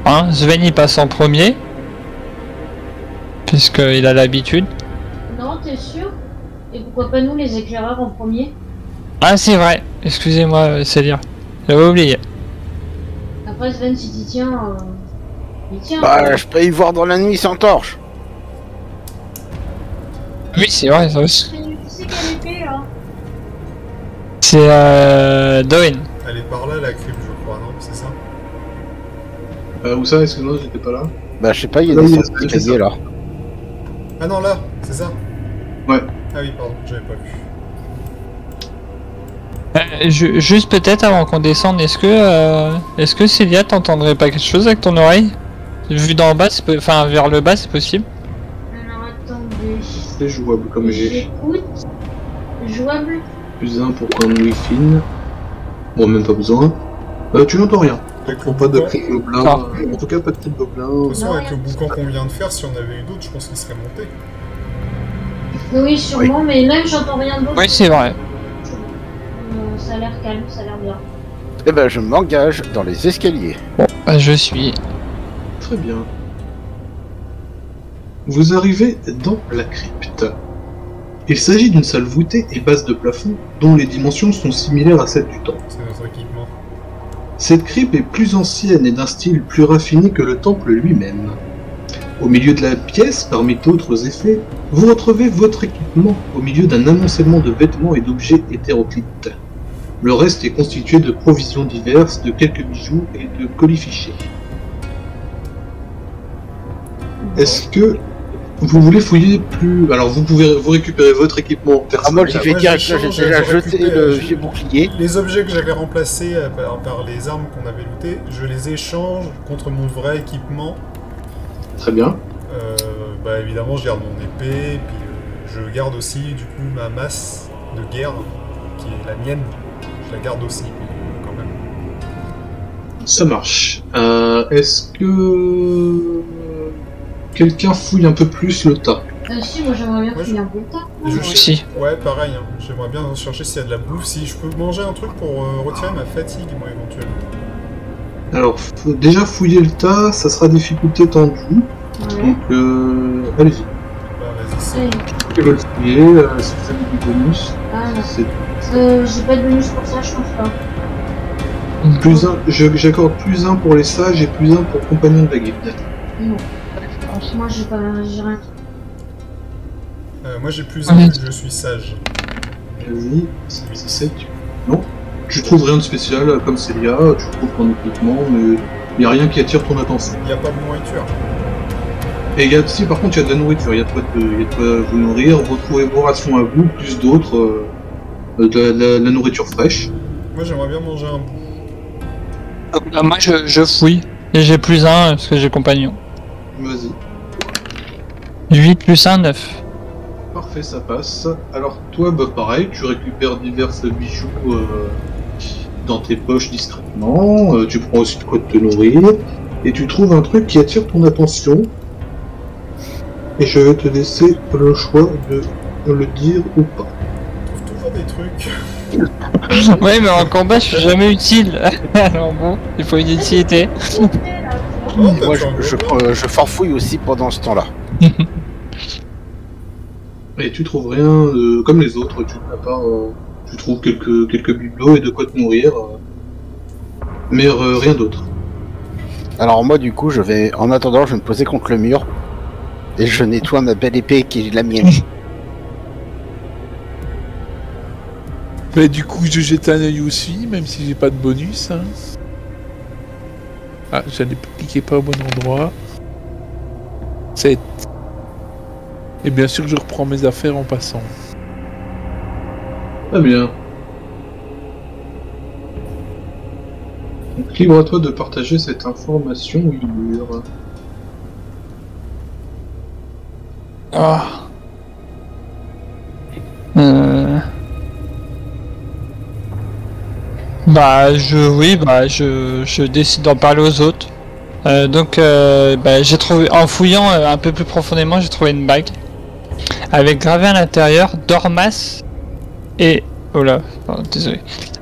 Hein? Sven il passe en premier, puisqu'il a l'habitude. Non, t'es sûr? Et pourquoi pas nous les éclaireurs en premier? Ah c'est vrai, excusez-moi Célia, j'avais oublié. Après Sven si t'y tiens... il tient. Bah je peux y voir dans la nuit sans torche. Oui c'est vrai ça aussi. Tu sais quelle épée là? C'est Dorine. Elle est par là la crypte je crois, non? C'est ça? Où ça? Excuse-moi, j'étais pas là. Bah je sais pas, il y a des escaliers là. Ah non là, c'est ça? Ouais. Ah oui pardon, j'avais pas vu. Juste peut-être avant qu'on descende, est-ce que Célia t'entendrait pas quelque chose avec ton oreille? Vu d'en bas, enfin vers le bas c'est possible. Alors attendez... C'est jouable comme j'ai. J'écoute... Jouable... Plus 1 pour ton nuit fine. Bon, même pas besoin. Tu n'entends rien. Pas de cri gobelin. En tout cas, pas de cri gobelin. De toute façon, avec le boucan qu'on vient de faire, si on avait eu d'autres, je pense qu'il serait monté. Oui, sûrement, mais même j'entends rien d'autre. Oui, c'est vrai. Ça a l'air calme, ça a l'air bien. Eh ben, je m'engage dans les escaliers. Bon, bah, je suis. Très bien. Vous arrivez dans la crypte. Il s'agit d'une salle voûtée et basse de plafond, dont les dimensions sont similaires à celles du temple. C'est notre équipement. Cette crypte est plus ancienne et d'un style plus raffiné que le temple lui-même. Au milieu de la pièce, parmi d'autres effets, vous retrouvez votre équipement au milieu d'un amoncellement de vêtements et d'objets hétéroclites. Le reste est constitué de provisions diverses, de quelques bijoux et de colis-fichiers. Est-ce que vous voulez fouiller plus... Alors vous pouvez vous récupérer votre équipement personnel. Moi j'y vais direct, là j'ai déjà jeté le vieux bouclier. Les objets que j'avais remplacés par les armes qu'on avait lootées, je les échange contre mon vrai équipement. Très bien. Bah évidemment je garde mon épée, puis je garde aussi du coup ma masse de guerre, qui est la mienne. Je la garde aussi, quand même. Ça marche. Est-ce que... quelqu'un fouille un peu plus le tas? Si, moi j'aimerais bien fouiller un peu le tas. aussi. Ouais, pareil, hein. J'aimerais bien chercher s'il y a de la bouffe, si je peux manger un truc pour retirer ma fatigue, moi, éventuellement. Alors, faut déjà fouiller le tas, ça sera difficulté tendue. Ouais. Donc, allez-y. Bah, vas-y, Allez. Je vais le fouiller, si vous avez du bonus. Ah non. C'est J'ai pas de bonus pour ça, je pense pas. plus un, j'accorde plus 1 pour les sages et plus 1 pour compagnon de la guilde. Non. Moi j'ai rien. moi j'ai plus un, je suis sage. Vas-y, c'est 7. Non, tu trouves rien de spécial comme Célia, tu trouves ton équipement, mais il n'y a rien qui attire ton attention. Il n'y a pas de nourriture. Et si par contre il y a de la nourriture, il y a de quoi vous nourrir, vous trouvez vos rations à vous, plus d'autres, de la nourriture fraîche. Moi j'aimerais bien manger un bout. Moi je fouille. Et j'ai plus 1 parce que j'ai compagnon. Vas-y. 8 plus 1, 9. Parfait, ça passe. Alors toi, bah pareil, tu récupères divers bijoux dans tes poches discrètement, tu prends aussi de quoi te nourrir, et tu trouves un truc qui attire ton attention, et je vais te laisser le choix de le dire ou pas. Je trouve toujours des trucs. Ouais, mais en combat je suis jamais utile. Alors bon, il faut une utilité. Oh, Moi je farfouille aussi pendant ce temps-là. Et tu trouves rien comme les autres, tu trouves quelques bibelots et de quoi te nourrir, mais rien d'autre. Alors moi du coup en attendant je vais me poser contre le mur et je nettoie ma belle épée qui est la mienne. Mais du coup, je jette un œil aussi, même si j'ai pas de bonus. Hein. Ah, j'allais cliquer pas au bon endroit. 7. Et bien sûr, je reprends mes affaires en passant. Très bien. Donc, libre à toi de partager cette information, Wilbur. Ah. Je décide d'en parler aux autres. J'ai trouvé, en fouillant un peu plus profondément, j'ai trouvé une bague avec gravé à l'intérieur Dormas et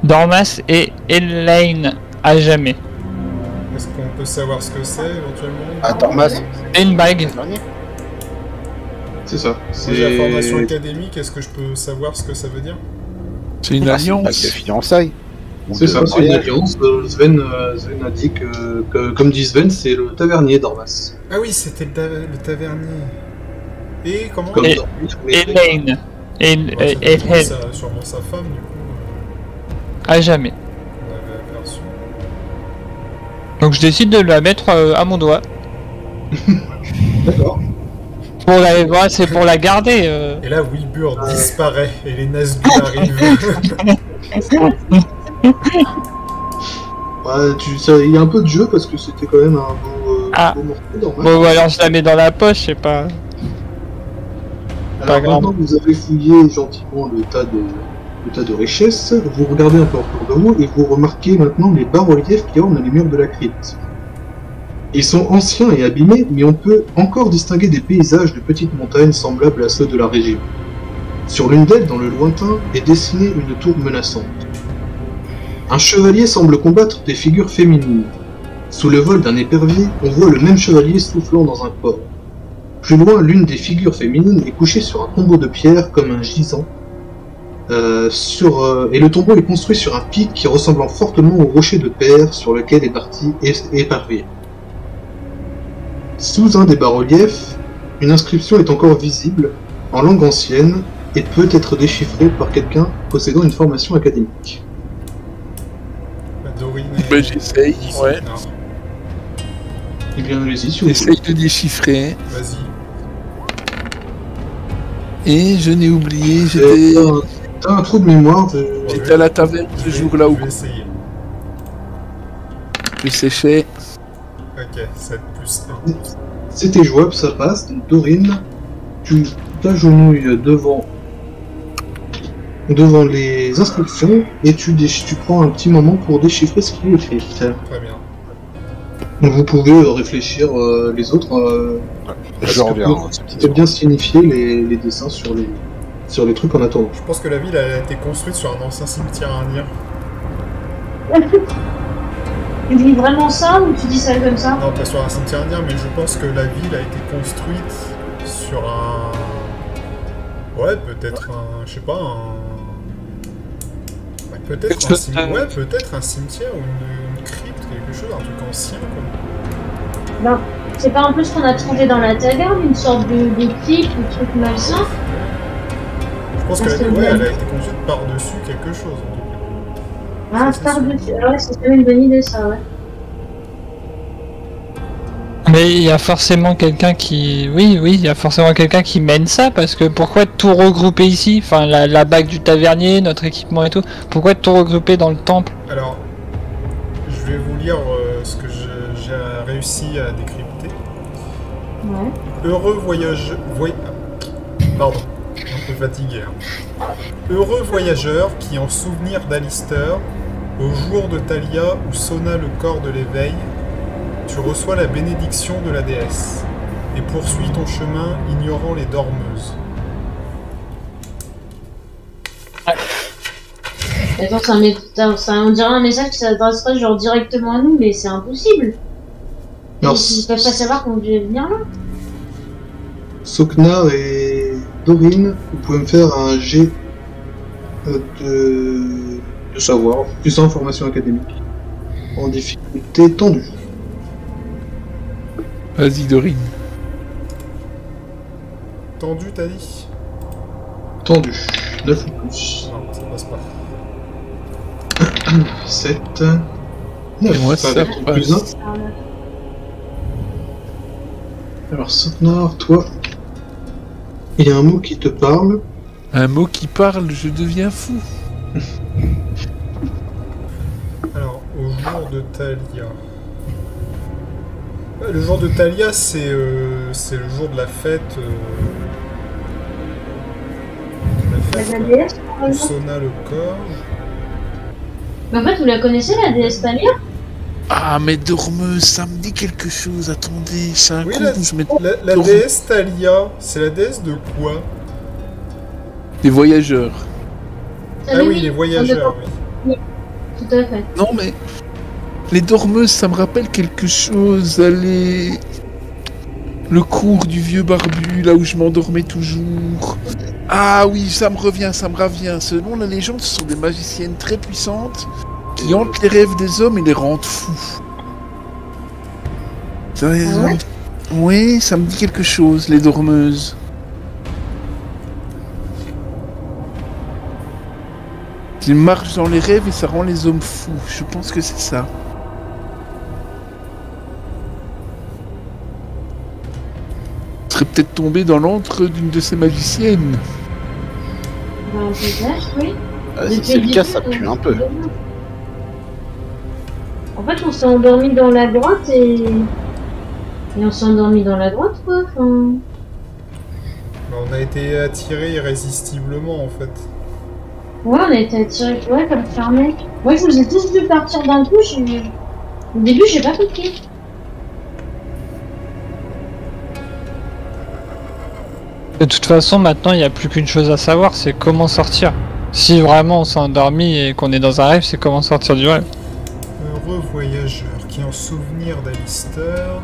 Dormas et Elaine à jamais. Est-ce qu'on peut savoir ce que c'est éventuellement? Ah, Dormas. Et une bague. C'est ça. C'est la formation académique. Est-ce que je peux savoir ce que ça veut dire? C'est une alliance. Avec de fiançailles. C'est ça, c'est une alliance. Sven a dit que, comme dit Sven, c'est le tavernier Dormas. Ah oui, c'était le tavernier. Et comment? Comme Elaine. Sûrement sa femme, du coup. À jamais. On avait aperçu. Donc je décide de la mettre à mon doigt. D'accord. C'est pour la garder. Et là, Wilbur disparaît et les Nazgûl arrivent. Il y a un peu de jeu parce que c'était quand même un beau morceau Dormas. Bon, alors je la mets dans la poche, je sais pas. Alors maintenant que vous avez fouillé gentiment le tas de richesses, vous regardez un peu autour de vous et vous remarquez maintenant les bas-reliefs qui ornent les murs de la crypte. Ils sont anciens et abîmés, mais on peut encore distinguer des paysages de petites montagnes semblables à ceux de la région. Sur l'une d'elles, dans le lointain, est dessinée une tour menaçante. Un chevalier semble combattre des figures féminines. Sous le vol d'un épervier, on voit le même chevalier soufflant dans un port. Plus loin, l'une des figures féminines est couchée sur un tombeau de pierre comme un gisant. Et le tombeau est construit sur un pic qui ressemblant fortement au rocher de Père sur lequel est parti épervier. Sous un des bas-reliefs, une inscription est encore visible en langue ancienne et peut être déchiffrée par quelqu'un possédant une formation académique. Dorine Bah, j'essaye, ouais. Non. Eh bien, allez-y, si vous voulez. J'essaye de déchiffrer. Vas-y. Et je n'ai oublié, T'as un trou de mémoire. j'étais à la taverne ce jour-là où Je vais essayer. je séchais. Ok, 7 plus 1. C'était jouable, ça passe. Donc, Dorine, tu t'agenouilles devant les inscriptions et tu prends un petit moment pour déchiffrer ce qui est écrit. Très bien. Donc vous pouvez réfléchir les autres. Je reviens. C'était bien signifier les dessins sur les trucs en attendant. Je pense que la ville a été construite sur un ancien cimetière indien. Tu dis vraiment ça ou tu dis ça comme ça? Non, pas sur un cimetière indien, mais je pense que la ville a été construite sur un... Ouais, peut-être un... Je sais pas, un... Ouais, peut-être un cimetière ou une crypte, quelque chose, un truc ancien, quoi. Ben, c'est pas un peu ce qu'on a trouvé dans la taverne, une sorte de crypte ou truc malsain? Je pense qu'elle elle a été construite par-dessus quelque chose, en tout cas. Ah, par-dessus. Ah ouais, c'est quand même une bonne idée, ça, ouais. Mais il y a forcément quelqu'un qui... Oui, il y a forcément quelqu'un qui mène ça, parce que pourquoi tout regrouper ici? Enfin, la bague du tavernier, notre équipement et tout. Pourquoi tout regrouper dans le temple? Alors, je vais vous lire ce que j'ai réussi à décrypter. Ouais. Heureux voyage... Pardon, un peu fatigué. Hein. Heureux voyageur qui, en souvenir d'Alistair, au jour de Thalia où sonna le corps de l'éveil, tu reçois la bénédiction de la déesse et poursuis ton chemin ignorant les dormeuses. Attends, on dirait un message qui s'adresserait genre directement à nous, mais c'est impossible. Alors, Ils peuvent pas savoir qu'on devait venir là. Soknar et Dorine, vous pouvez me faire un jet de savoir, plus d'informations académiques, en difficulté tendue. Vas-y, Dorine. Tendu, t'as dit? Tendu. 9 ou plus. Non, ça passe pas. 7. 9. Et moi, ça avec ton plus passe. 1. Alors, Soknar, toi, il y a un mot qui te parle. Un mot qui parle, je deviens fou. Alors, au jour de Thalia... Le jour de Thalia, c'est le jour de la fête... La déesse, par où exemple. sonna le corps... Mais en fait, vous la connaissez, la déesse Thalia? Ah, mais Dormeuse, ça me dit quelque chose. Attendez, c'est un Oui, coup où je mets la déesse Thalia, c'est la déesse de quoi? des voyageurs. Ah oui, les voyageurs, oui. Tout à fait. Non, mais les Dormeuses, ça me rappelle quelque chose. Allez, le cours du vieux barbu, là où je m'endormais toujours. Ah oui, ça me revient. Selon la légende, ce sont des magiciennes très puissantes qui hantent les rêves des hommes et les rendent fous. Ça, oui, ça me dit quelque chose, les Dormeuses. Ils marchent dans les rêves et ça rend les hommes fous. Je pense que c'est ça. Je serais peut-être tombé dans l'antre d'une de ces magiciennes. Ben, peut-être, oui. Si c'est le cas, ça pue un peu. En fait, on s'est endormi dans la grotte et on s'est endormi dans la grotte, quoi. Enfin... On a été attirés irrésistiblement, en fait. Ouais, on a été attirés, ouais, comme fermé. Moi, je vous ai tous vu partir d'un coup. Au début, j'ai pas compris. De toute façon, maintenant, il n'y a plus qu'une chose à savoir, c'est comment sortir. Si vraiment on s'est endormi et qu'on est dans un rêve, c'est comment sortir du rêve. Heureux voyageur qui, en souvenir d'Alistair...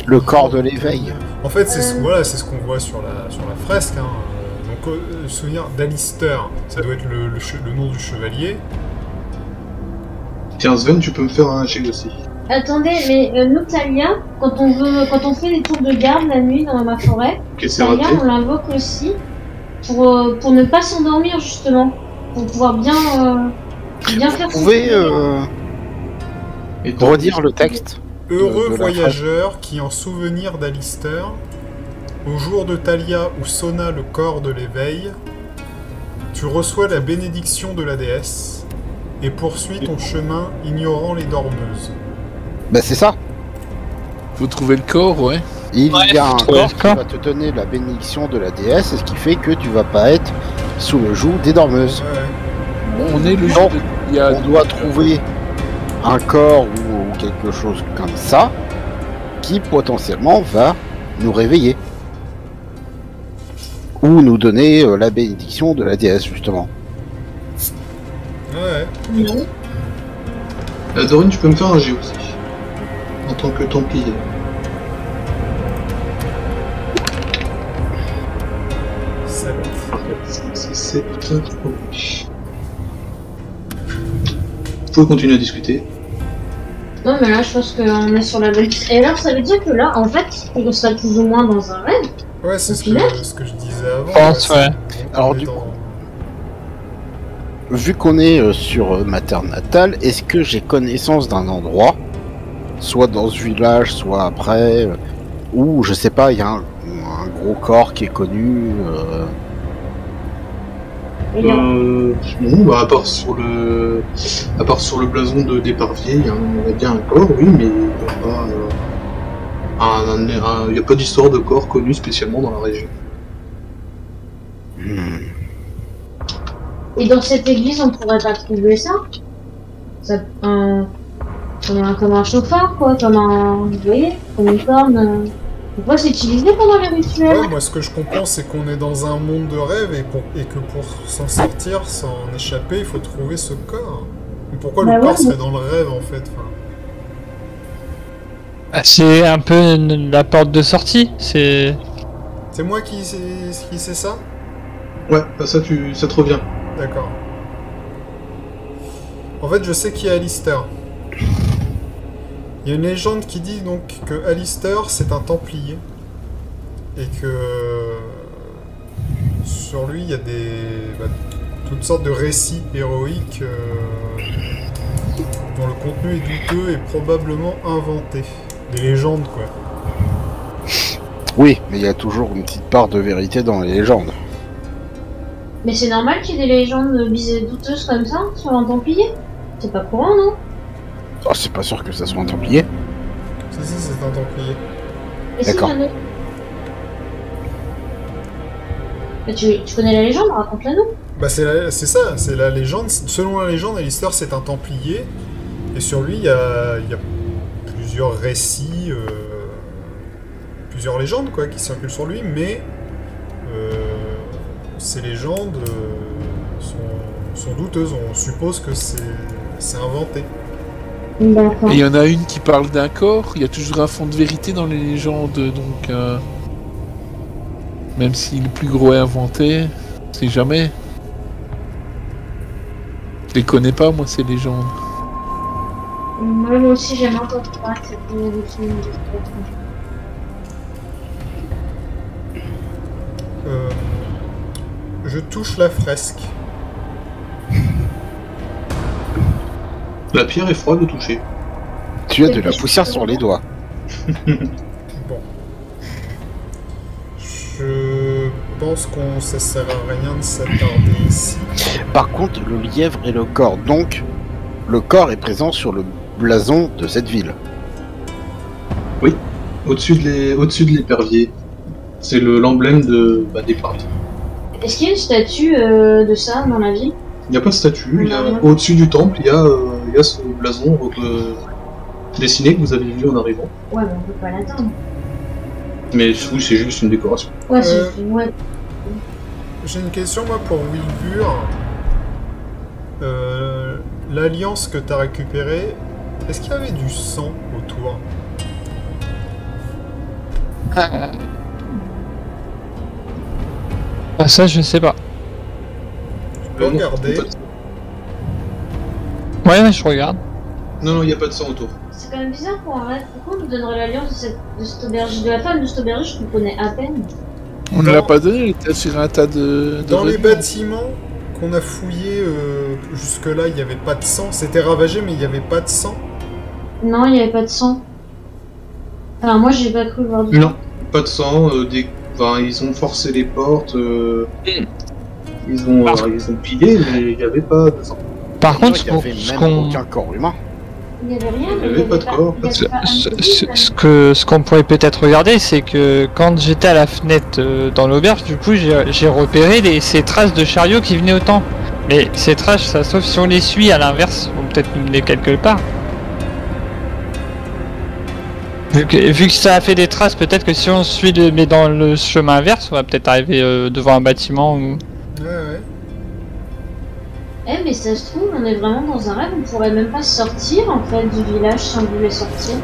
Le corps de l'éveil. En fait, c'est ce qu'on voit sur la fresque. Hein. Donc, souvenir d'Alistair, ça doit être le nom du chevalier. Tiens, Sven, tu peux me faire un jet aussi. Attendez, mais nous, Talia, quand on fait des tours de garde la nuit dans ma forêt, Ok, c'est Talia, raté. on l'invoque aussi pour ne pas s'endormir justement, pour pouvoir bien faire. Vous pouvez Et donc, redire le texte Heureux de la voyageur qui, en souvenir d'Alistair, au jour de Talia où sonna le corps de l'éveil, tu reçois la bénédiction de la déesse et poursuis ton chemin ignorant les dormeuses. Bah c'est ça. Faut trouver le corps, ouais. Il Ouais, y a un faut trouver corps le qui corps. va te donner la bénédiction de la déesse, et ce qui fait que tu vas pas être sous le joug des dormeuses. Ouais. On est le Non. jour de... il y a- On doit trouver un corps ou quelque chose comme ça qui potentiellement va nous réveiller. Ou nous donner la bénédiction de la déesse, justement. Ouais. Dorine, tu peux me faire un G aussi. En tant que templier. Sept. C'est 7 ok. Faut continuer à discuter. Non, mais là, je pense qu'on est sur la bonne. Et alors, ça veut dire que là, en fait, on serait plus ou moins dans un rêve. Ouais, c'est ce que je disais avant. Je pense, ouais. Alors, On est du dans- Vu qu'on est sur ma terre natale, est-ce que j'ai connaissance d'un endroit, soit dans ce village, soit après, où, je sais pas, il y a un gros corps qui est connu Et Non, bah, à part sur le blason d'éparvier, il y a bien un corps, oui, mais il n'y a pas d'histoire de corps connu spécialement dans la région. Et dans cette église, on pourrait pas trouver ça, comme un chauffard, quoi, comme un, vous voyez, comme une corne. Pourquoi c'est utilisé pendant les rituels? Ouais, moi ce que je comprends c'est qu'on est dans un monde de rêve et que pour s'en sortir, s'en échapper, il faut trouver ce corps. Pourquoi Bah le corps ouais, serait dans le rêve en fait enfin, C'est un peu la porte de sortie. C'est. c'est moi qui sais ça? Ouais, bah ça te revient. D'accord. En fait, je sais qui est Alistair. Il y a une légende qui dit donc que Alistair c'est un templier et que sur lui il y a toutes sortes de récits héroïques dont le contenu est douteux et probablement inventé. Des légendes quoi. Oui, mais il y a toujours une petite part de vérité dans les légendes. Mais c'est normal qu'il y ait des légendes douteuses comme ça sur un templier? C'est pas courant, non? Oh, c'est pas sûr que ça soit un templier. Si, c'est un templier. Mais si, D'accord. il y en a- Mais tu connais la légende, raconte-la nous. Bah c'est ça, c'est la légende. Selon la légende, Alistair c'est un templier. Et sur lui, il y a plusieurs récits, plusieurs légendes quoi, qui circulent sur lui, mais ces légendes sont douteuses. On suppose que c'est inventé. D'accord. Et il y en a une qui parle d'un corps, il y a toujours un fond de vérité dans les légendes, donc même si le plus gros est inventé, c'est jamais. Je les connais pas, moi, ces légendes. Moi aussi, j'aime encore pas cette évolution. Je touche la fresque. La pierre est froide de toucher. Tu as de la poussière sur les doigts. Bon. Je pense qu'on ça sert à rien de s'attarder ici. Par contre, le lièvre et le corps. Donc, le corps est présent sur le blason de cette ville. Au-dessus de l'épervier. C'est l'emblème d'épervier. Est-ce qu'il y a une statue de ça dans la ville? Il n'y a pas de statue, au-dessus du temple, il y a ce blason dessiné que vous avez vu en arrivant. Ouais, mais on peut pas l'atteindre. Mais oui, c'est juste une décoration. Ouais, ouais. J'ai une question moi pour Wilbur. L'alliance que t'as récupérée, est-ce qu'il y avait du sang autour? Ah, ça, je sais pas. Tu peux regarder. Ouais, je regarde. Non, il n'y a pas de sang autour. c'est quand même bizarre pour un rêve. Pourquoi on nous donnerait l'alliance de cette auberge? De la femme de cette auberge qu'on connaît à peine. On ne l'a pas donné, il était sur un tas de Dans les rêves. bâtiments qu'on a fouillés jusque-là, il n'y avait pas de sang. C'était ravagé, mais il n'y avait pas de sang. Non, il n'y avait pas de sang. Enfin, moi, j'ai pas cru voir du Non, pas de sang. Enfin, ils ont forcé les portes. Ils ont pillé, mais il n'y avait pas de sang. Par contre, il n'y avait ce même qu'on aucun corps humain. Il n'y avait rien. Il n'y avait pas de corps. il y avait pas un ce qu'on pourrait peut-être regarder, c'est que quand j'étais à la fenêtre dans l'auberge, du coup, j'ai repéré ces traces de chariots qui venaient au temple. Mais ces traces, ça, sauf si on les suit à l'inverse, vont peut-être nous mener quelque part. Vu que ça a fait des traces, peut-être que si on suit mais dans le chemin inverse, on va peut-être arriver devant un bâtiment ou... Ouais. Eh, mais ça se trouve, on est vraiment dans un rêve, on pourrait même pas sortir en fait du village si on voulait sortir.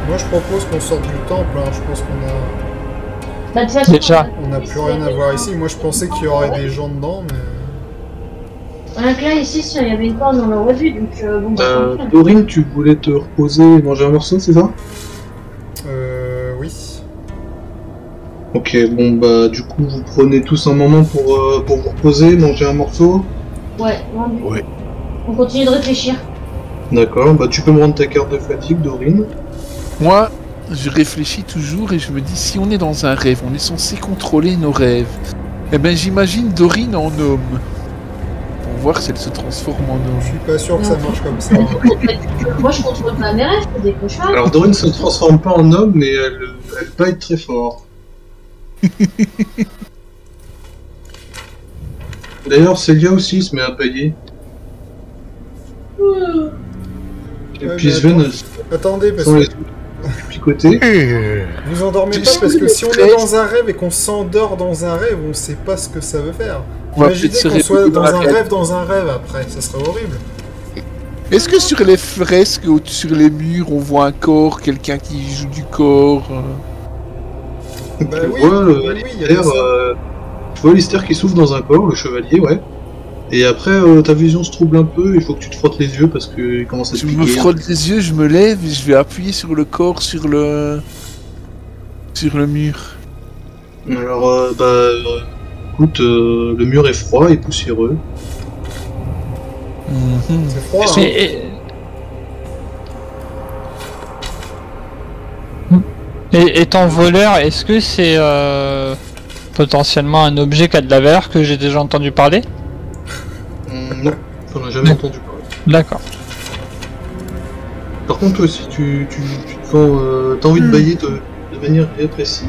Moi, je propose qu'on sorte du temple. Hein. Je pense qu'on a... Bah, de toute façon, Déjà. On n'a plus rien à voir ici. Moi, je pensais qu'il y aurait des gens dedans, mais... Donc là, ici, si il y avait une porte, on l'aurait vu, donc bon, bah, Dorine, tu voulais te reposer et manger un morceau, c'est ça? Oui. Ok, bon bah du coup vous prenez tous un moment pour vous reposer, manger un morceau. ouais, vendu. Ouais. On continue de réfléchir. D'accord, bah tu peux me rendre ta carte de fatigue, Dorine. Moi, je réfléchis toujours et je me dis, si on est dans un rêve, on est censé contrôler nos rêves. Eh ben j'imagine Dorine en homme. Pour voir si elle se transforme en Je homme. suis pas sûr que ça marche comme ça. Moi, je contrôle pas mes rêves, c'est des cauchemars. Alors Dorine se transforme pas en homme, mais elle peut être très fort. D'ailleurs, Célia aussi se met à pailler. Et Ouais, puis mais Sven Attendez, parce sans les que picoter. vous endormez Tu pas, sais, parce que si on est stress. dans un rêve et qu'on s'endort dans un rêve, on sait pas ce que ça veut faire. On va Imaginez peut-être se qu'on soit réveiller dans dans la un réalité. rêve dans un rêve après, ça serait horrible. Est-ce que sur les fresques ou sur les murs, on voit un corps, quelqu'un qui joue du corps Bah Tu oui, vois, oui, il y a Alistair, ça. tu vois Alistair qui souffle dans un corps, le chevalier, ouais. Et après, ta vision se trouble un peu, il faut que tu te frottes les yeux parce qu'il commence à te Je me piquer. frotte les yeux, je me lève et je vais appuyer sur le corps, sur le mur. Alors, écoute, le mur est froid et poussiéreux. C'est froid, hein. Étant voleur, est-ce que c'est potentiellement un objet qui a de la valeur que j'ai déjà entendu parler? Non, on n'a jamais entendu parler. D'accord. Par contre, toi, si tu te sens, t'as envie de bailler de manière répressive.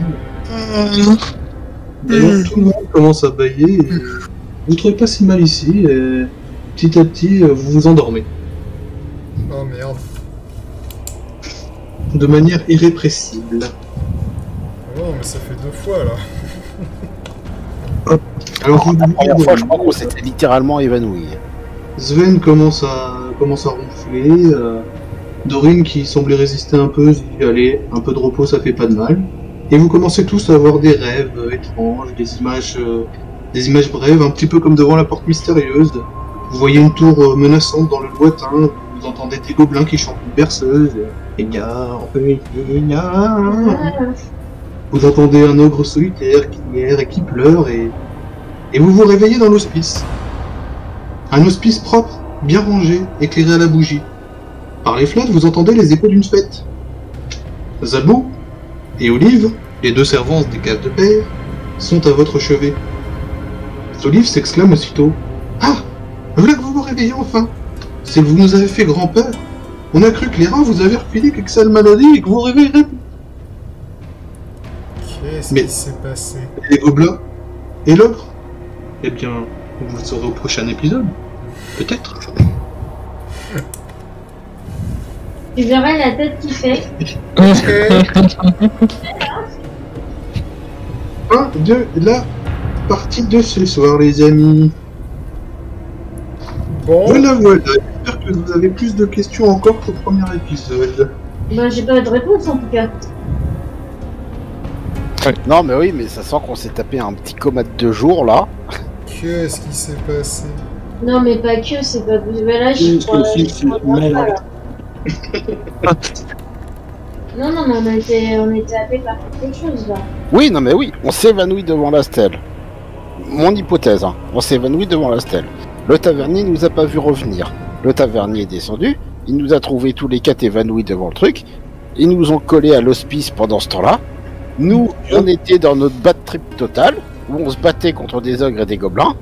D'ailleurs, tout le monde commence à bailler et vous trouvez pas si mal ici et petit à petit, vous vous endormez. Oh merde. De manière irrépressible. Oh, mais ça fait 2 fois là. Alors, vous La première fois, je crois qu'on s'était littéralement évanoui. Sven commence à ronfler. Dorine, qui semblait résister un peu, se dit allez, un peu de repos, ça fait pas de mal. Et vous commencez tous à avoir des rêves étranges, des images brèves, un petit peu comme devant la porte mystérieuse. Vous voyez une tour menaçante dans le lointain. Vous entendez des gobelins qui chantent une berceuse. Vous entendez un ogre solitaire qui erre et qui pleure et vous vous réveillez dans l'hospice. Un hospice propre, bien rangé, éclairé à la bougie. Par les fenêtres, vous entendez les échos d'une fête. Zabou et Olive, les 2 servantes des caves de père, sont à votre chevet. Olive s'exclame aussitôt. Ah, voilà que vous vous réveillez enfin. C'est que vous nous avez fait grand peur. On a cru que les rats vous avaient refilé quelque sale maladie et que vous réveillerez. Qu'est-ce Mais- qui s'est passé? Les gobelins et l'ogre. Eh bien, vous le saurez au prochain épisode. Peut-être. Tu verrais la tête qu'il fait. Ok. 1, 2, la partie de ce soir, les amis. Bon, Voilà. J'espère que vous avez plus de questions encore qu'au premier épisode. Bah, j'ai pas de réponse en tout cas. Non, mais oui, mais ça sent qu'on s'est tapé un petit coma de 2 jours là. qu'est-ce qui s'est passé? Non, mais pas que, c'est pas... Bah, là, je crois... Non, mais on était happé par quelque chose, là. Oui, non mais oui, on s'évanouit devant la stèle. Mon hypothèse, hein, on s'évanouit devant la stèle. Le tavernier nous a pas vu revenir. Le tavernier est descendu, il nous a trouvé tous les 4 évanouis devant le truc. Ils nous ont collés à l'hospice pendant ce temps-là. Nous, on était dans notre bad trip total, où on se battait contre des ogres et des gobelins.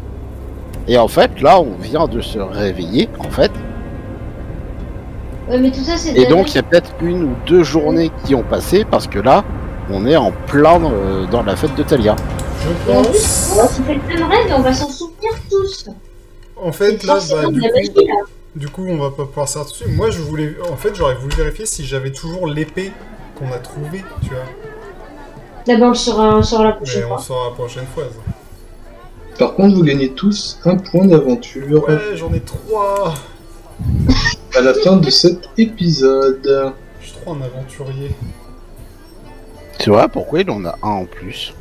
Et en fait, là, on vient de se réveiller, en fait. Ouais, mais tout ça, c'est... Et donc, il y a peut-être 1 ou 2 journées qui ont passé, parce que là, on est en plein dans la fête de Talia. Je pense... C'est le même rêve et on va s'en souvenir tous. En fait, là, du coup, on va pas pouvoir sortir dessus. Moi, en fait, j'aurais voulu vérifier si j'avais toujours l'épée qu'on a trouvée, tu vois. D'abord, on le saura la prochaine fois. On saura la prochaine fois, ça. Par contre, vous gagnez tous un point d'aventure. Ouais, j'en ai 3. À la fin de cet épisode. Je suis trop un aventurier. Tu vois, pourquoi il en a un en plus?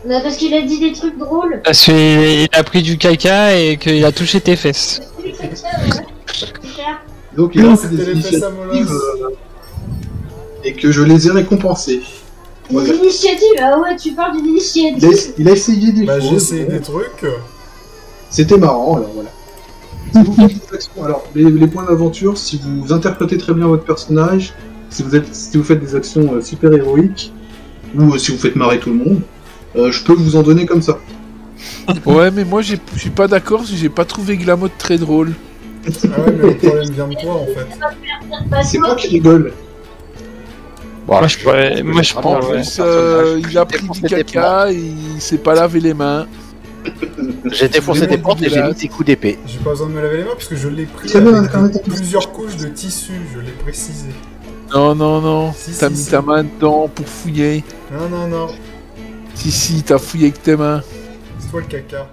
Non, parce qu'il a dit des trucs drôles. Parce qu'il a pris du caca et qu'il a touché tes fesses. Donc il a fait des initiatives et que je les ai récompensées. Des initiatives? Ah ouais, tu parles d'une initiative. Il a essayé des choses. J'ai essayé des trucs. C'était marrant, alors voilà. Si vous faites des actions, alors les points d'aventure, si vous interprétez très bien votre personnage, si vous faites des actions super héroïques, ou si vous faites marrer tout le monde, je peux vous en donner comme ça. Ouais, mais moi je suis pas d'accord, j'ai pas trouvé Glamotte très drôle. Ah ouais, mais le problème vient de toi en fait. C'est moi qui rigole. Voilà. Moi je prends. En plus, il a pris du caca et il s'est pas lavé les mains. J'ai défoncé des portes et j'ai mis des coups d'épée. J'ai pas besoin de me laver les mains parce que je l'ai pris Très bien, avec plusieurs couches de tissu, je l'ai précisé. Non, Si, t'as si, mis si. ta main dedans pour fouiller. Non. Si, t'as fouillé avec tes mains. C'est toi le caca.